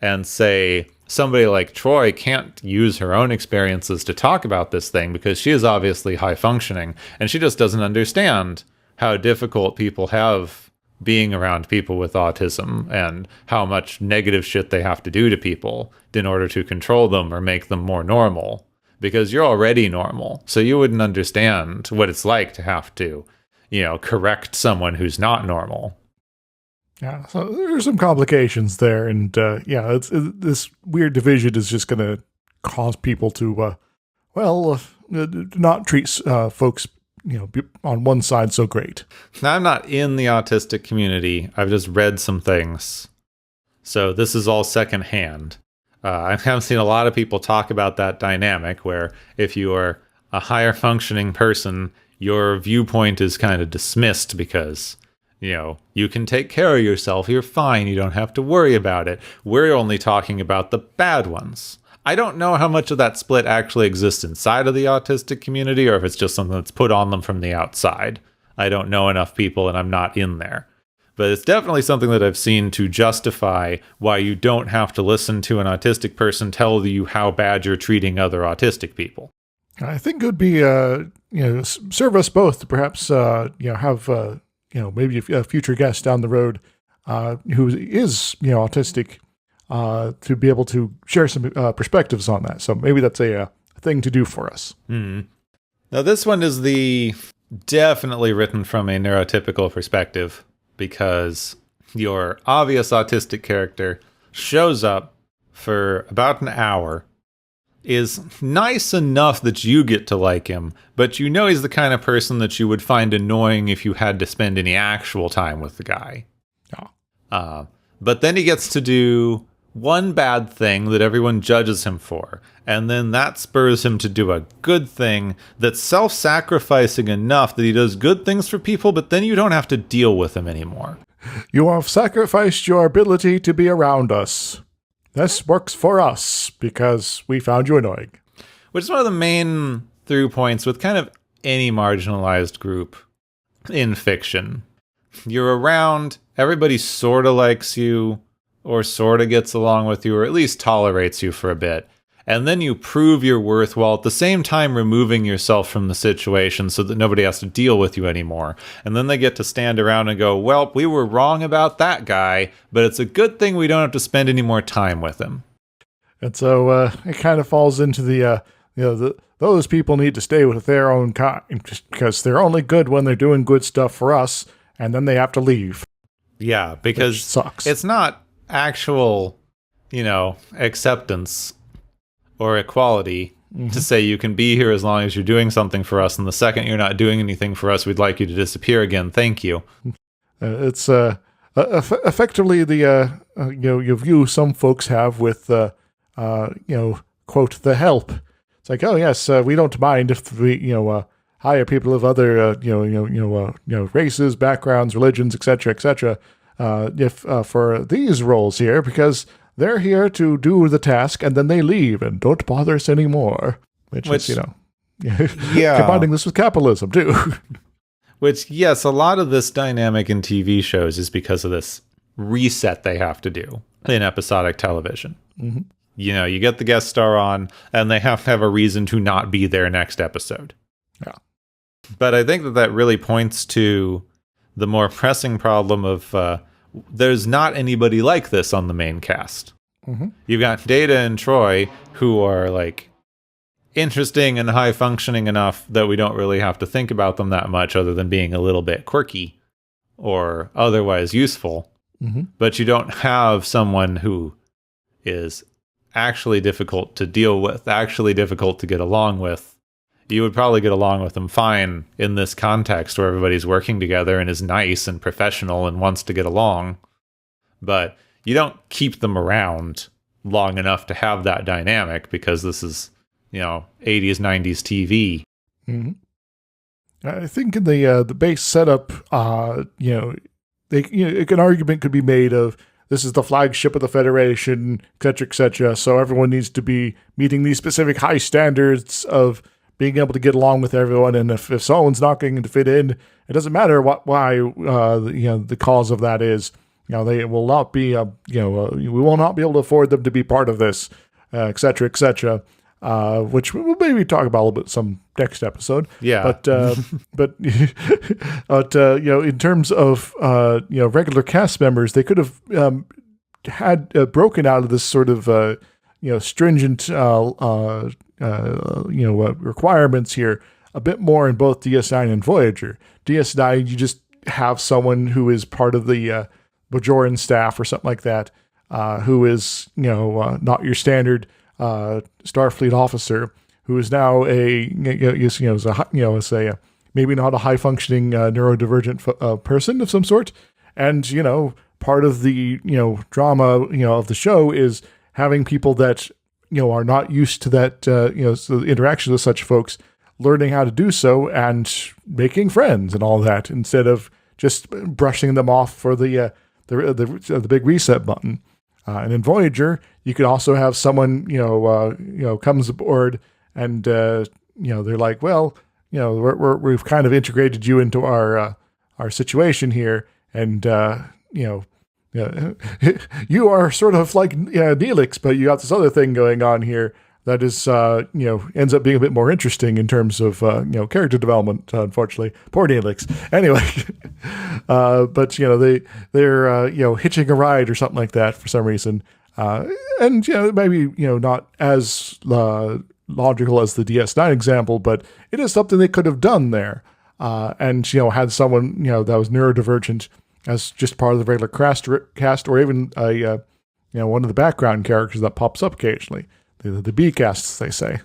and say, somebody like Troy can't use her own experiences to talk about this thing because she is obviously high functioning, and she just doesn't understand how difficult people have being around people with autism and how much negative shit they have to do to people in order to control them or make them more normal, because you're already normal. So you wouldn't understand what it's like to have to, correct someone who's not normal. Yeah, so there's some complications there, and this weird division is just going to cause people to, not treat folks, on one side so great. Now, I'm not in the autistic community. I've just read some things. So this is all secondhand. I have seen a lot of people talk about that dynamic where if you are a higher functioning person, your viewpoint is kind of dismissed because, you can take care of yourself. You're fine. You don't have to worry about it. We're only talking about the bad ones. I don't know how much of that split actually exists inside of the autistic community or if it's just something that's put on them from the outside. I don't know enough people and I'm not in there. But it's definitely something that I've seen to justify why you don't have to listen to an autistic person tell you how bad you're treating other autistic people. I think it would be, serve us both to perhaps, have, maybe a future guest down the road who is, autistic to be able to share some perspectives on that. So maybe that's a thing to do for us. Mm-hmm. Now, this one is definitely written from a neurotypical perspective because your obvious autistic character shows up for about an hour, is nice enough that you get to like him, but he's the kind of person that you would find annoying if you had to spend any actual time with the guy. Oh. But then he gets to do one bad thing that everyone judges him for, and then that spurs him to do a good thing that's self-sacrificing enough that he does good things for people, but then you don't have to deal with him anymore. You have sacrificed your ability to be around us. This works for us because we found you annoying. Which is one of the main through points with kind of any marginalized group in fiction. You're around, everybody sort of likes you, or sort of gets along with you, or at least tolerates you for a bit. And then you prove your worth while at the same time removing yourself from the situation so that nobody has to deal with you anymore. And then they get to stand around and go, well, we were wrong about that guy, but it's a good thing we don't have to spend any more time with him. And so it kind of falls into those people need to stay with their own kind because they're only good when they're doing good stuff for us, and then they have to leave. Yeah, because sucks. It's not actual, acceptance or equality to say you can be here as long as you're doing something for us, and the second you're not doing anything for us, we'd like you to disappear again. Thank you. It's effectively the view some folks have with quote the help. It's like, oh yes, we don't mind if we hire people of other races, backgrounds, religions, etc., if for these roles here because they're here to do the task and then they leave and don't bother us anymore. Which is, yeah, combining this with capitalism too. Which, yes, a lot of this dynamic in TV shows is because of this reset they have to do in episodic television. Mm-hmm. You get the guest star on and they have to have a reason to not be there next episode. Yeah. But I think that really points to the more pressing problem of there's not anybody like this on the main cast. Mm-hmm. You've got Data and Troy who are like interesting and high functioning enough that we don't really have to think about them that much other than being a little bit quirky or otherwise useful. Mm-hmm. But you don't have someone who is actually difficult to deal with, actually difficult to get along with. You would probably get along with them fine in this context where everybody's working together and is nice and professional and wants to get along. But you don't keep them around long enough to have that dynamic because this is, 80s, 90s TV. Mm-hmm. I think in the base setup, an argument could be made of this is the flagship of the Federation, et cetera, so everyone needs to be meeting these specific high standards of being able to get along with everyone, and if someone's not going to fit in, it doesn't matter why the cause of that is. They will not be we will not be able to afford them to be part of this, et cetera, which we'll maybe talk about a little bit some next episode. Yeah. But in terms of regular cast members, they could have had broken out of this sort of stringent requirements here a bit more in both DS9 and Voyager. DS9, you just have someone who is part of the Bajoran staff or something like that, who is not your standard Starfleet officer, who is now maybe not a high functioning neurodivergent person of some sort, and part of the drama of the show is having people that are not used to that so the interactions with such folks, learning how to do so and making friends and all that, instead of just brushing them off for the big reset button. And in Voyager, you could also have someone comes aboard and they're like, well, we've kind of integrated you into our situation here, and you are sort of like Neelix, but you got this other thing going on here that is ends up being a bit more interesting in terms of character development. Unfortunately, poor Neelix. Anyway, but they're hitching a ride or something like that for some reason, and maybe not as logical as the DS9 example, but it is something they could have done there, and had someone that was neurodivergent as just part of the regular cast, or even one of the background characters that pops up occasionally. The B casts, they say.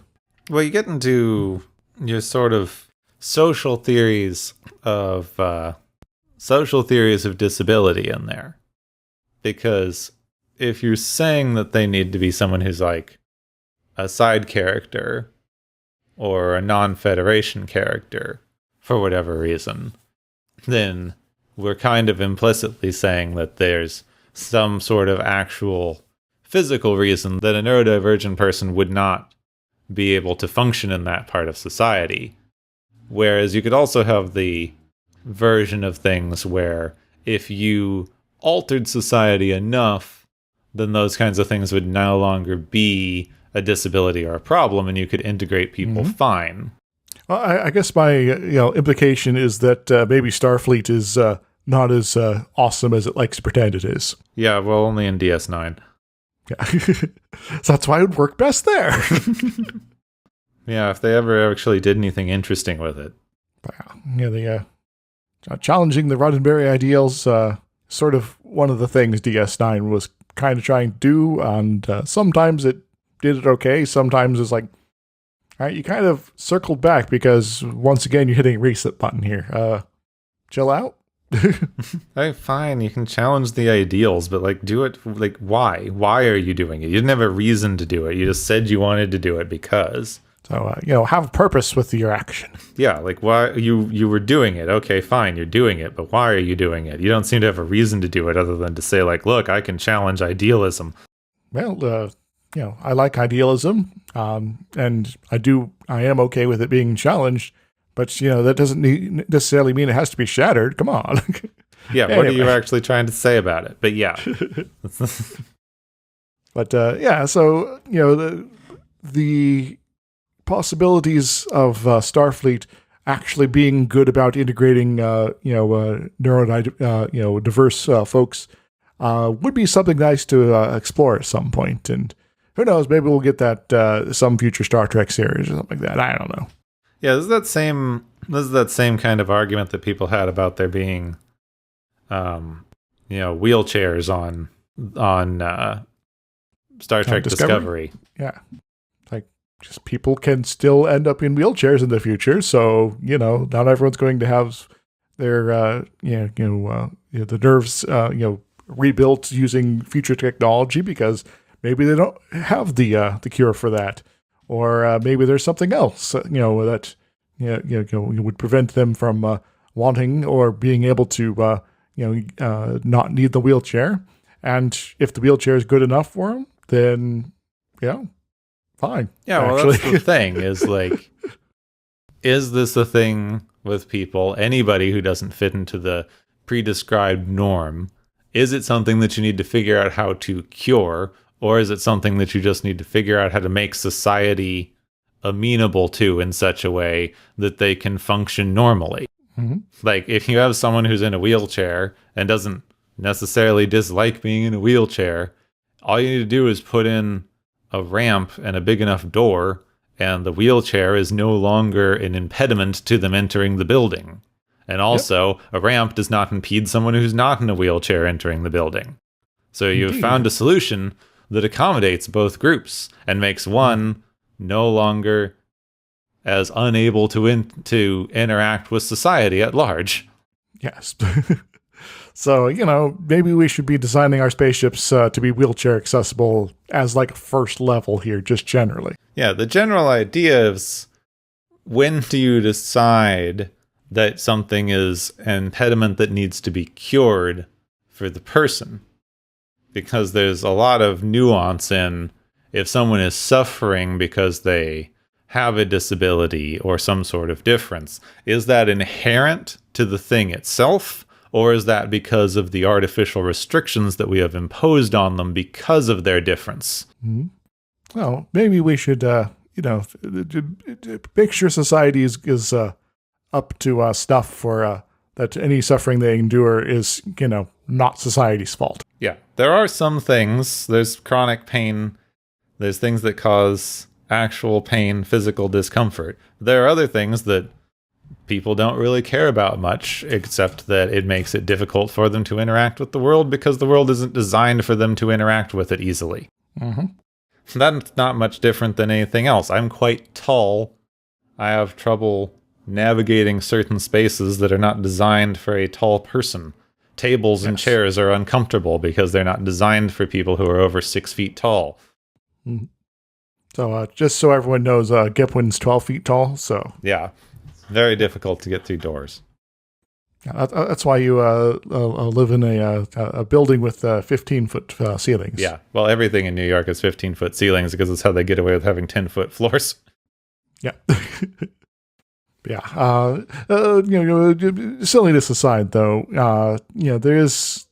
Well, you get into your sort of social theories of disability in there, because if you're saying that they need to be someone who's like a side character or a non-Federation character for whatever reason, then we're kind of implicitly saying that there's some sort of actual physical reason that a neurodivergent person would not be able to function in that part of society. Whereas you could also have the version of things where if you altered society enough, then those kinds of things would no longer be a disability or a problem, and you could integrate people fine. Well, I guess my implication is that maybe Starfleet is not as awesome as it likes to pretend it is. Yeah, well, only in DS9. Yeah. So that's why it would work best there. Yeah, if they ever actually did anything interesting with it. The challenging the Roddenberry ideals, sort of one of the things DS9 was kind of trying to do, and sometimes it did it okay, sometimes it's like, all right, you kind of circled back because once again you're hitting a reset button here. Chill out. Hey, fine, you can challenge the ideals, but do it why? Why are you doing it? You didn't have a reason to do it. You just said you wanted to do it because. So have a purpose with your action. Yeah, why you were doing it. Okay, fine, you're doing it, but why are you doing it? You don't seem to have a reason to do it other than to say look, I can challenge idealism. Well, I like idealism, and I am okay with it being challenged. But, that doesn't necessarily mean it has to be shattered. Come on. Yeah, what are you actually trying to say about it? But yeah. But, so, the possibilities of Starfleet actually being good about integrating, diverse folks would be something nice to explore at some point. And who knows, maybe we'll get that some future Star Trek series or something like that. I don't know. Yeah, this is that same kind of argument that people had about there being, wheelchairs on Star Trek Discovery. Yeah, just people can still end up in wheelchairs in the future. So not everyone's going to have their the nerves rebuilt using future technology, because maybe they don't have the cure for that. Or maybe there's something else, that would prevent them from wanting or being able to, not need the wheelchair. And if the wheelchair is good enough for them, then fine. Yeah, well, that's the thing. Is is this a thing with people? Anybody who doesn't fit into the pre-described norm? Is it something that you need to figure out how to cure? Or is it something that you just need to figure out how to make society amenable to in such a way that they can function normally? Mm-hmm. If you have someone who's in a wheelchair and doesn't necessarily dislike being in a wheelchair, all you need to do is put in a ramp and a big enough door, and the wheelchair is no longer an impediment to them entering the building. And also, a ramp does not impede someone who's not in a wheelchair entering the building. So you've found a solution that accommodates both groups and makes one no longer as unable to interact with society at large. Yes. So, maybe we should be designing our spaceships to be wheelchair accessible as like first level here, just generally. Yeah, the general idea is, when do you decide that something is an impediment that needs to be cured for the person? Because there's a lot of nuance in, if someone is suffering because they have a disability or some sort of difference, is that inherent to the thing itself? Or is that because of the artificial restrictions that we have imposed on them because of their difference? Mm-hmm. Well, maybe we should, make sure society is up to stuff for that any suffering they endure is, not society's fault. Yeah, there are some things. There's chronic pain. There's things that cause actual pain, physical discomfort. There are other things that people don't really care about much, except that it makes it difficult for them to interact with the world because the world isn't designed for them to interact with it easily. Mm-hmm. That's not much different than anything else. I'm quite tall. I have trouble navigating certain spaces that are not designed for a tall person. Tables and chairs are uncomfortable because they're not designed for people who are over 6 feet tall. Mm-hmm. So just so everyone knows, Gipwin's 12 feet tall, so... Yeah, very difficult to get through doors. Yeah, that's why you live in a building with 15-foot ceilings. Yeah, well, everything in New York is 15-foot ceilings because it's how they get away with having 10-foot floors. Yeah. Yeah. Silliness aside, though, there is,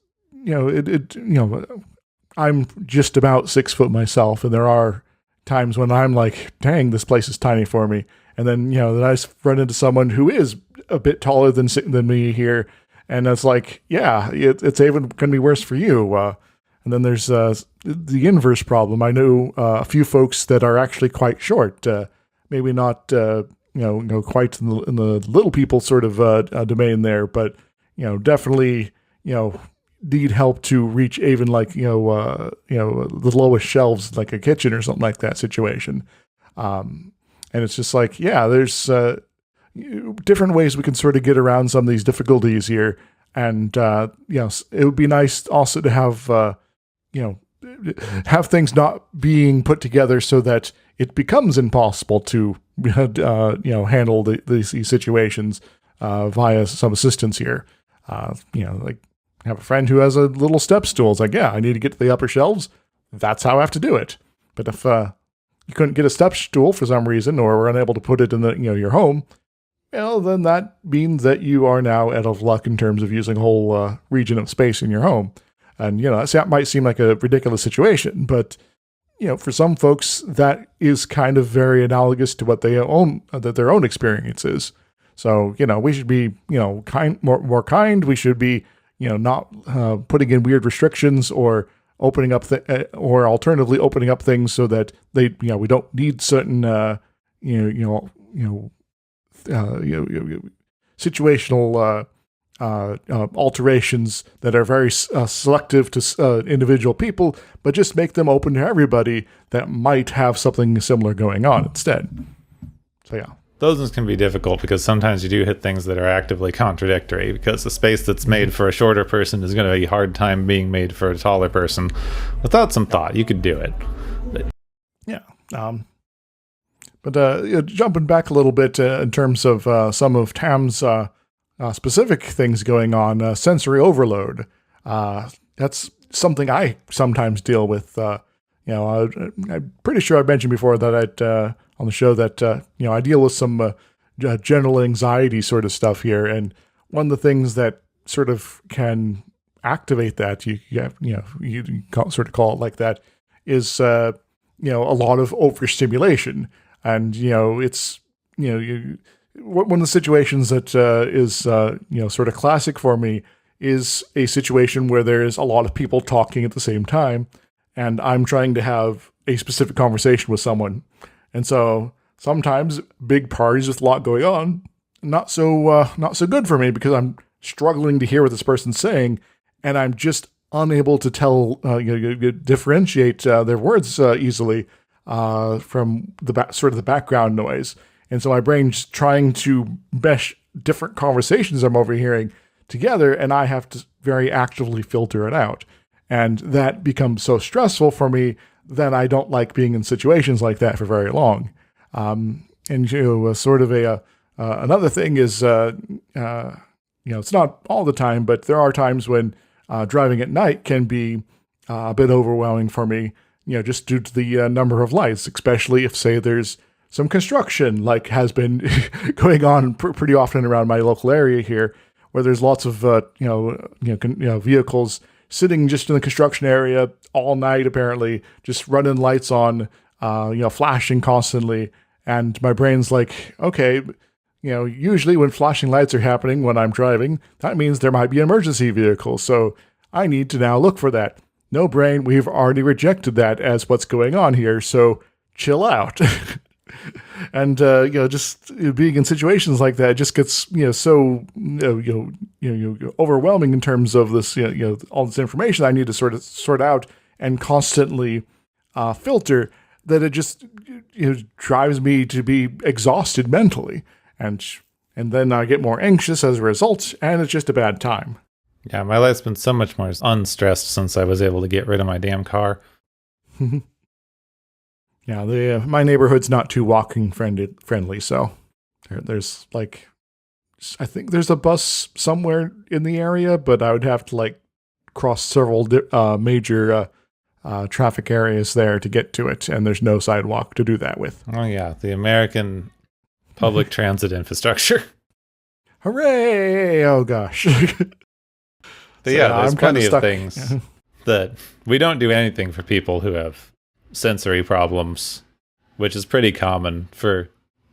I'm just about 6 foot myself, and there are times when I'm like, dang, this place is tiny for me. And then, then I run into someone who is a bit taller than me here. And it's like, yeah, it's even going to be worse for you. And then there's the inverse problem. I know a few folks that are actually quite short, maybe not, quite in the little people sort of domain there, but, definitely, need help to reach even like, the lowest shelves, like a kitchen or something like that situation. And it's just like, yeah, there's different ways we can sort of get around some of these difficulties here. And, it would be nice also to have, have things not being put together so that it becomes impossible to, handle these situations via some assistance here. Like have a friend who has a little step stool. It's like, yeah, I need to get to the upper shelves. That's how I have to do it. But if you couldn't get a step stool for some reason, or were unable to put it in your home, well, then that means that you are now out of luck in terms of using a whole region of space in your home. And, that might seem like a ridiculous situation, but, for some folks, that is kind of very analogous to what their own experience is. So, we should be, more kind. We should be, not putting in weird restrictions or opening up or alternatively opening up things so that we don't need certain, situational alterations that are very selective to individual people, but just make them open to everybody that might have something similar going on instead. So yeah. Those ones can be difficult because sometimes you do hit things that are actively contradictory, because the space that's made for a shorter person is going to be a hard time being made for a taller person. Without some thought, you could do it. But yeah. But jumping back a little bit in terms of some of Tam's specific things going on, sensory overload. That's something I sometimes deal with. I'm pretty sure I've mentioned before that on the show that I deal with some general anxiety sort of stuff here, and one of the things that sort of can activate that, you sort of call it like that, is a lot of overstimulation. And, it's, one of the situations that is, sort of classic for me is a situation where there's a lot of people talking at the same time, and I'm trying to have a specific conversation with someone. And so sometimes big parties with a lot going on, not so good for me because I'm struggling to hear what this person's saying, and I'm just unable to tell differentiate their words easily from sort of the background noise. And so my brain's trying to mesh different conversations I'm overhearing together, and I have to very actively filter it out. And that becomes so stressful for me that I don't like being in situations like that for very long. And sort of another thing is, it's not all the time, but there are times when driving at night can be a bit overwhelming for me, just due to the number of lights, especially if, say, there's some construction, like has been going on pretty often around my local area here, where there's lots of vehicles sitting just in the construction area all night, apparently, just running lights on, flashing constantly. And my brain's like, okay, usually when flashing lights are happening when I'm driving, that means there might be an emergency vehicle. So I need to now look for that. No, brain, we've already rejected that as what's going on here. So chill out. And just being in situations like that just gets so overwhelming in terms of this all this information I need to sort out and constantly filter, that it just drives me to be exhausted mentally, and then I get more anxious as a result, and it's just a bad time. Yeah, my life's been so much more unstressed since I was able to get rid of my damn car. Yeah, my neighborhood's not too walking friendly, so there's I think there's a bus somewhere in the area, but I would have to cross several major traffic areas there to get to it, and there's no sidewalk to do that with. Oh yeah, the American public transit infrastructure. Hooray! Oh gosh. But there's plenty of things that we don't do anything for people who have sensory problems, which is pretty common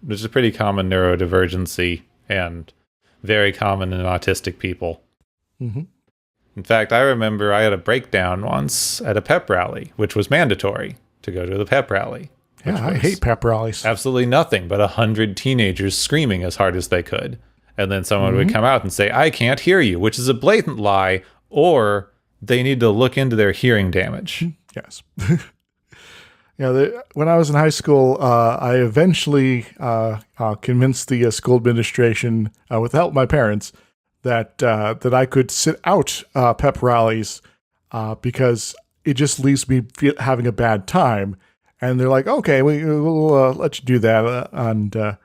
neurodivergency and very common in autistic people. Mm-hmm. In fact, I remember I had a breakdown once at a pep rally, which was mandatory to go to the pep rally. Yeah, I hate pep rallies. Absolutely nothing but 100 teenagers screaming as hard as they could. And then someone would come out and say, I can't hear you, which is a blatant lie, or they need to look into their hearing damage. Yes. When I was in high school, I eventually convinced the school administration, with the help of my parents, that I could sit out pep rallies because it just leaves me having a bad time. And they're like, okay, we'll let you do that.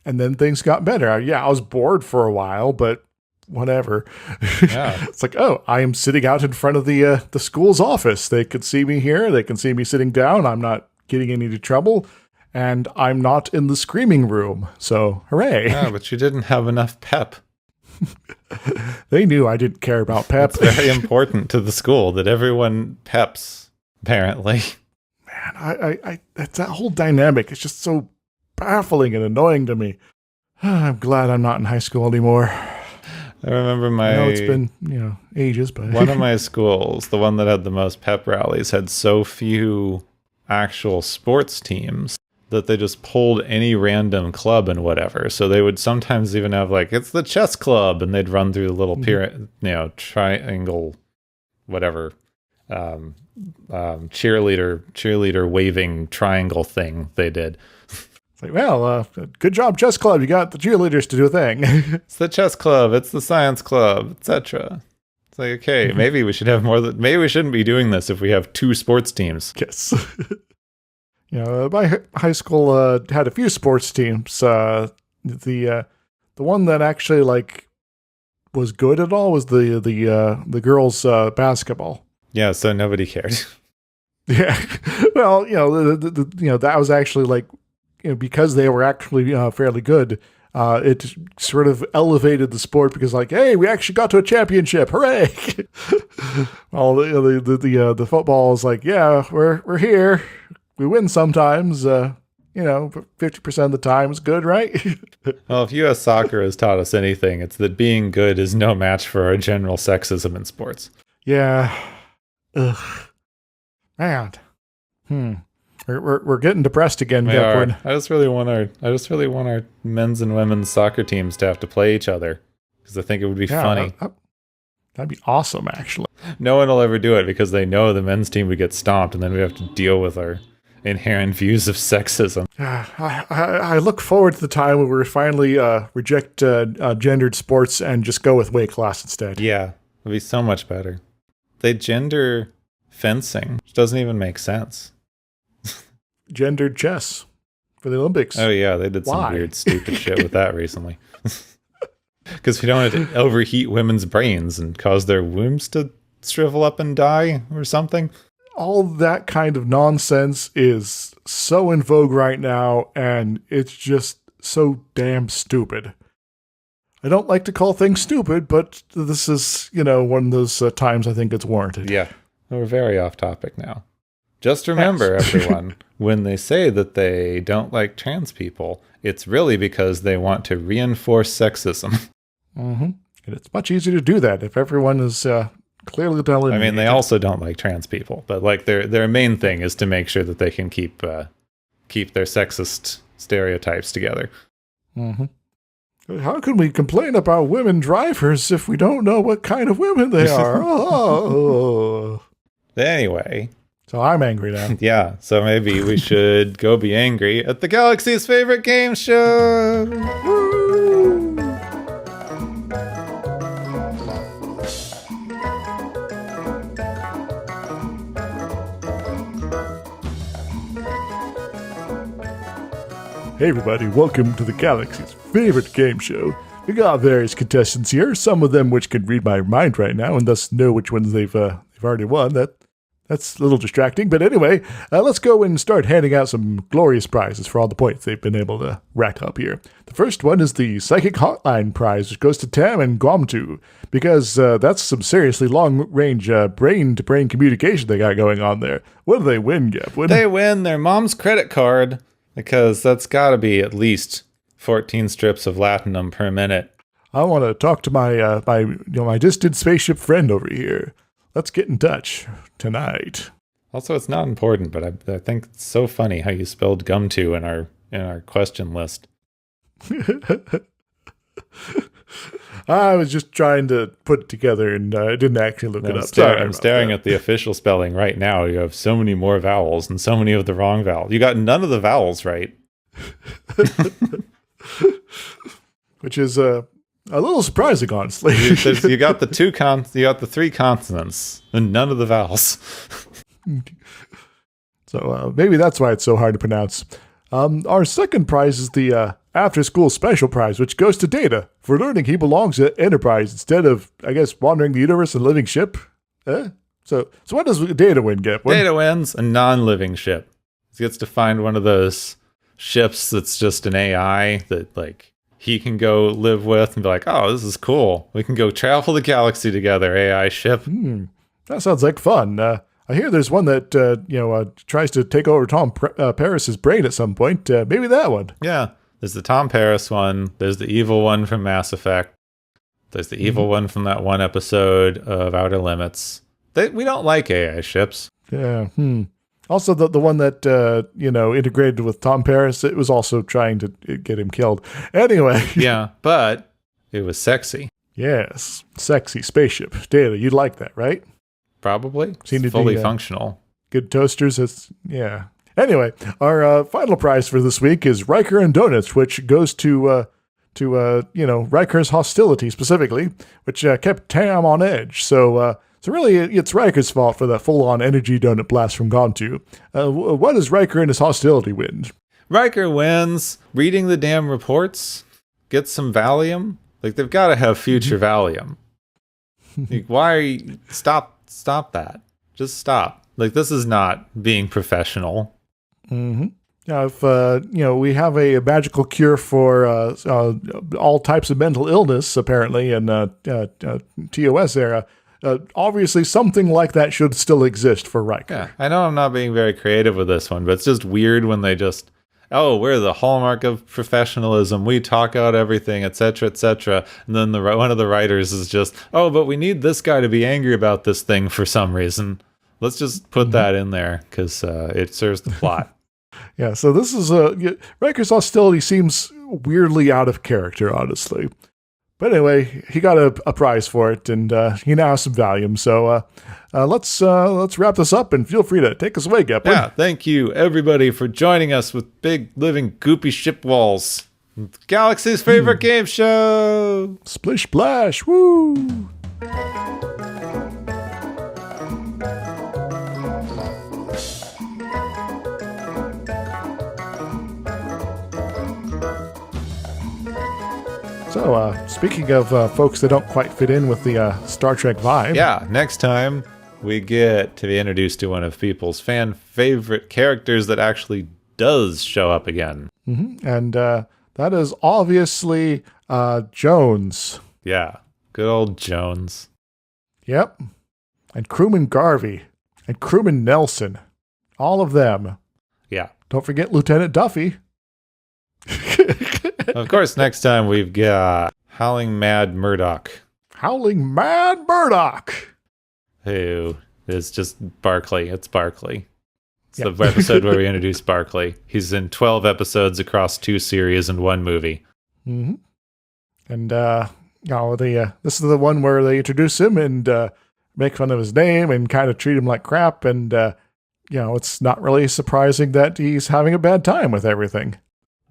And then things got better. I was bored for a while, but whatever. Yeah. It's like, oh, I am sitting out in front of the school's office. They could see me here. They can see me sitting down. I'm not getting into trouble. And I'm not in the screaming room. So, hooray. Yeah, but you didn't have enough pep. They knew I didn't care about pep. It's very important to the school that everyone peps, apparently. Man, I that's that whole dynamic. It's just so baffling and annoying to me. I'm glad I'm not in high school anymore. I remember I know it's been, ages, but one of my schools, the one that had the most pep rallies, had so few actual sports teams that they just pulled any random club and whatever. So they would sometimes even have it's the chess club, and they'd run through the little triangle, whatever, cheerleader waving triangle thing they did. It's like, well, good job, chess club. You got the cheerleaders to do a thing. It's the chess club. It's the science club, etc. It's like, okay, maybe we should have more. Maybe we shouldn't be doing this if we have two sports teams. Yes. My high school had a few sports teams. The one that actually was good at all was the girls basketball. Yeah, so nobody cared. Yeah, well, that was actually because they were actually fairly good. It sort of elevated the sport because hey, we actually got to a championship, hooray! Well, the football is yeah, we're here. We win sometimes, 50% of the time is good, right? Well, if U.S. soccer has taught us anything, it's that being good is no match for our general sexism in sports. Yeah. Ugh. Man. We're getting depressed again, We Gepward. are. I just really want our men's and women's soccer teams to have to play each other because I think it would be funny. That'd be awesome, actually. No one will ever do it because they know the men's team would get stomped, and then we have to deal with our inherent views of sexism. I look forward to the time when we finally reject gendered sports and just go with weight class instead. Yeah, it'd be so much better. They gender fencing, which doesn't even make sense. Gendered chess for the Olympics. Oh yeah, they did some weird, stupid shit with that recently. Because we don't want to overheat women's brains and cause their wombs to shrivel up and die or something. All that kind of nonsense is so in vogue right now, and it's just so damn stupid. I don't like to call things stupid, but this is, one of those times I think it's warranted. Yeah, we're very off topic now. Just remember, everyone, when they say that they don't like trans people, it's really because they want to reinforce sexism. Mm-hmm. And it's much easier to do that if everyone is clearly telling. I mean, they also don't like trans people, but like their main thing is to make sure that they can keep their sexist stereotypes together. Mm-hmm. How can we complain about women drivers if we don't know what kind of women they are? Oh. Anyway. So I'm angry now. Yeah, so maybe we should go be angry at the galaxy's favorite game show. Woo! Hey everybody, welcome to the galaxy's favorite game show. We got various contestants here, some of them which can read my mind right now and thus know which ones they've already won. That's a little distracting, but anyway, let's go and start handing out some glorious prizes for all the points they've been able to rack up here. The first one is the Psychic Hotline prize, which goes to Tam and Guamtu, because that's some seriously long-range brain-to-brain communication they got going on there. What do they win, Gep? They win their mom's credit card, because that's got to be at least 14 strips of latinum per minute. I want to talk to my distant spaceship friend over here. Let's get in touch tonight. Also, it's not important, but I think it's so funny how you spelled Gumto in our question list. I was just trying to put it together, and I didn't actually look it up. I'm staring at the official spelling right now. You have so many more vowels and so many of the wrong vowels. You got none of the vowels right. Which is a little surprising, honestly. You got the three consonants and none of the vowels. So maybe that's why it's so hard to pronounce. Our second prize is the after-school special prize, which goes to Data for learning he belongs at Enterprise instead of, I guess, wandering the universe and living ship. So what does Data win, Gep? Data wins a non-living ship. He gets to find one of those ships that's just an AI that, like, he can go live with and be like, oh, this is cool. We can go travel the galaxy together, AI ship. That sounds like fun. I hear there's one that, tries to take over Tom Paris's brain at some point. Maybe that one. Yeah. There's the Tom Paris one. There's the evil one from Mass Effect. There's the evil one from that one episode of Outer Limits. We don't like AI ships. Yeah. Also, the one that, integrated with Tom Paris, it was also trying to get him killed. Anyway. Yeah, but it was sexy. Yes. Sexy spaceship. Data, you'd like that, right? Probably. Seemed it's fully functional. Good toasters. Yeah. Anyway, our final prize for this week is Riker and Donuts, which goes to Riker's hostility specifically, which kept Tam on edge. So really, it's Riker's fault for the full-on energy donut blast from Gontu. What does Riker and his hostility win? Riker wins reading the damn reports, gets some Valium. Like, they've got to have future Valium. Like, why are you... Stop that. Just stop. Like, this is not being professional. Mm-hmm. Yeah, if we have a magical cure for all types of mental illness, apparently, in TOS era, obviously something like that should still exist for Riker. Yeah, I know I'm not being very creative with this one, but it's just weird when they just, we're the hallmark of professionalism. We talk out everything, etc., etc. And then one of the writers is just, but we need this guy to be angry about this thing for some reason. let's just put that in there because it serves the plot. Yeah, so this is Riker's hostility seems weirdly out of character, honestly. But anyway, he got a prize for it, and he now has some Valium. So let's wrap this up, and feel free to take us away, Gepwin. Yeah, thank you everybody for joining us with big living goopy ship walls. Galaxy's favorite game show. Splish splash, woo! So, speaking of folks that don't quite fit in with the Star Trek vibe. Yeah, next time we get to be introduced to one of people's fan favorite characters that actually does show up again. Mm-hmm. And that is obviously Jones. Yeah, good old Jones. Yep. And Crewman Garvey. And Crewman Nelson. All of them. Yeah. Don't forget Lieutenant Duffy. Of course, next time we've got Howling Mad Murdoch. Howling Mad Murdoch! Who is just Barclay. It's Barclay. It's the episode where we introduce Barclay. He's in 12 episodes across 2 series and 1 movie. Mm-hmm. And, this is the one where they introduce him and make fun of his name and kind of treat him like crap. And, it's not really surprising that he's having a bad time with everything.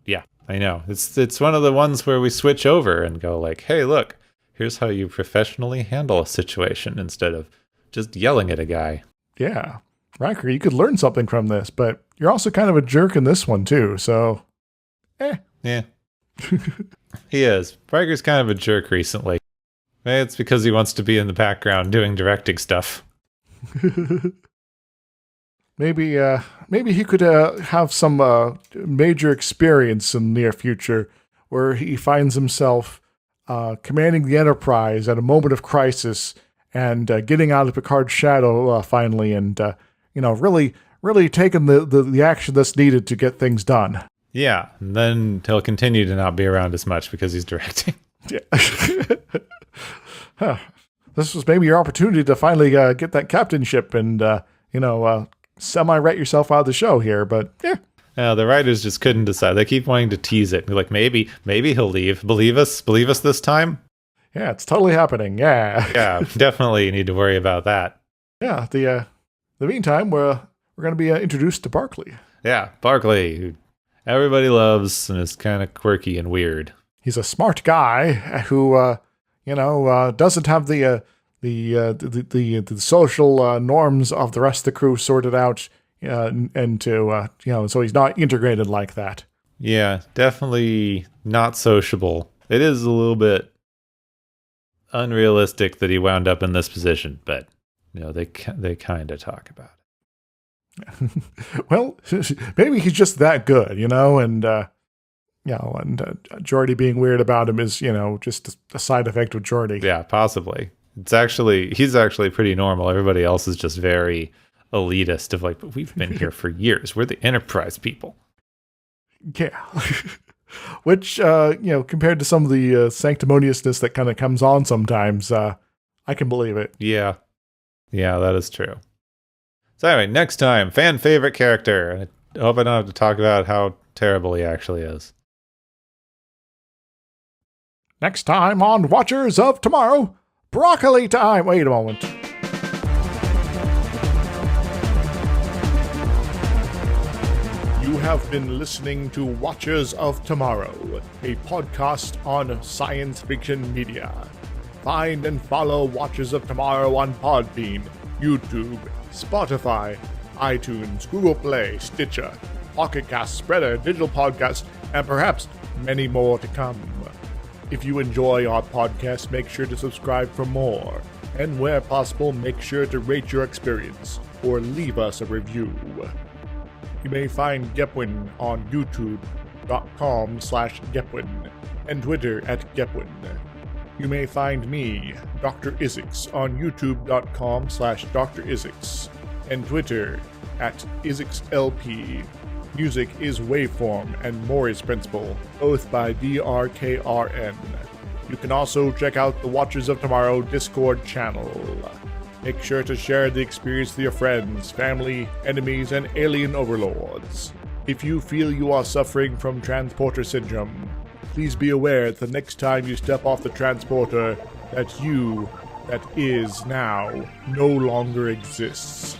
Yeah, I know. It's one of the ones where we switch over and go like, hey, look, here's how you professionally handle a situation instead of just yelling at a guy. Yeah. Riker, you could learn something from this, but you're also kind of a jerk in this one too, so Yeah. He is. Riker's kind of a jerk recently. Maybe it's because he wants to be in the background doing directing stuff. Maybe he could have some major experience in the near future where he finds himself commanding the Enterprise at a moment of crisis and getting out of Picard's shadow finally and, really taking the action that's needed to get things done. Yeah, and then he'll continue to not be around as much because he's directing. Yeah. Huh. This was maybe your opportunity to finally get that captainship and, semi-write yourself out of the show here, but yeah. The writers just couldn't decide. They keep wanting to tease it. They're like, maybe he'll leave. Believe us this time? Yeah, it's totally happening. Yeah. Yeah, definitely need to worry about that. Yeah, the meantime, we're going to be introduced to Barclay. Yeah, Barclay, who everybody loves and is kind of quirky and weird. He's a smart guy who, doesn't have the social norms of the rest of the crew sorted out, so he's not integrated like that. Yeah, definitely not sociable. It is a little bit unrealistic that he wound up in this position, but they kind of talk about it. Well, maybe he's just that good, and Geordi being weird about him is, just a side effect of Geordi. Yeah, possibly. He's actually pretty normal. Everybody else is just very elitist of like, but we've been here for years. We're the Enterprise people. Yeah. Which, compared to some of the sanctimoniousness that kind of comes on sometimes, I can believe it. Yeah. Yeah, that is true. So anyway, next time, fan favorite character. I hope I don't have to talk about how terrible he actually is. Next time on Watchers of Tomorrow, broccoli time. Wait a moment. You have been listening to Watchers of Tomorrow, a podcast on science fiction media. Find and follow Watchers of Tomorrow on Podbean, YouTube, Spotify, iTunes, Google Play, Stitcher, Pocket Cast, Spreader, Digital Podcast, and perhaps many more to come. If you enjoy our podcast, make sure to subscribe for more. And where possible, make sure to rate your experience or leave us a review. You may find Gepwin on youtube.com/Gepwin and Twitter @Gepwin. You may find me, Dr. Isix, on youtube.com/Dr. Isix and Twitter @IsixLP. Music is Waveform and Mori's Principle, both by DRKRN. You can also check out the Watchers of Tomorrow Discord channel. Make sure to share the experience with your friends, family, enemies, and alien overlords. If you feel you are suffering from transporter syndrome, please be aware that the next time you step off the transporter, that you, that is now, no longer exists.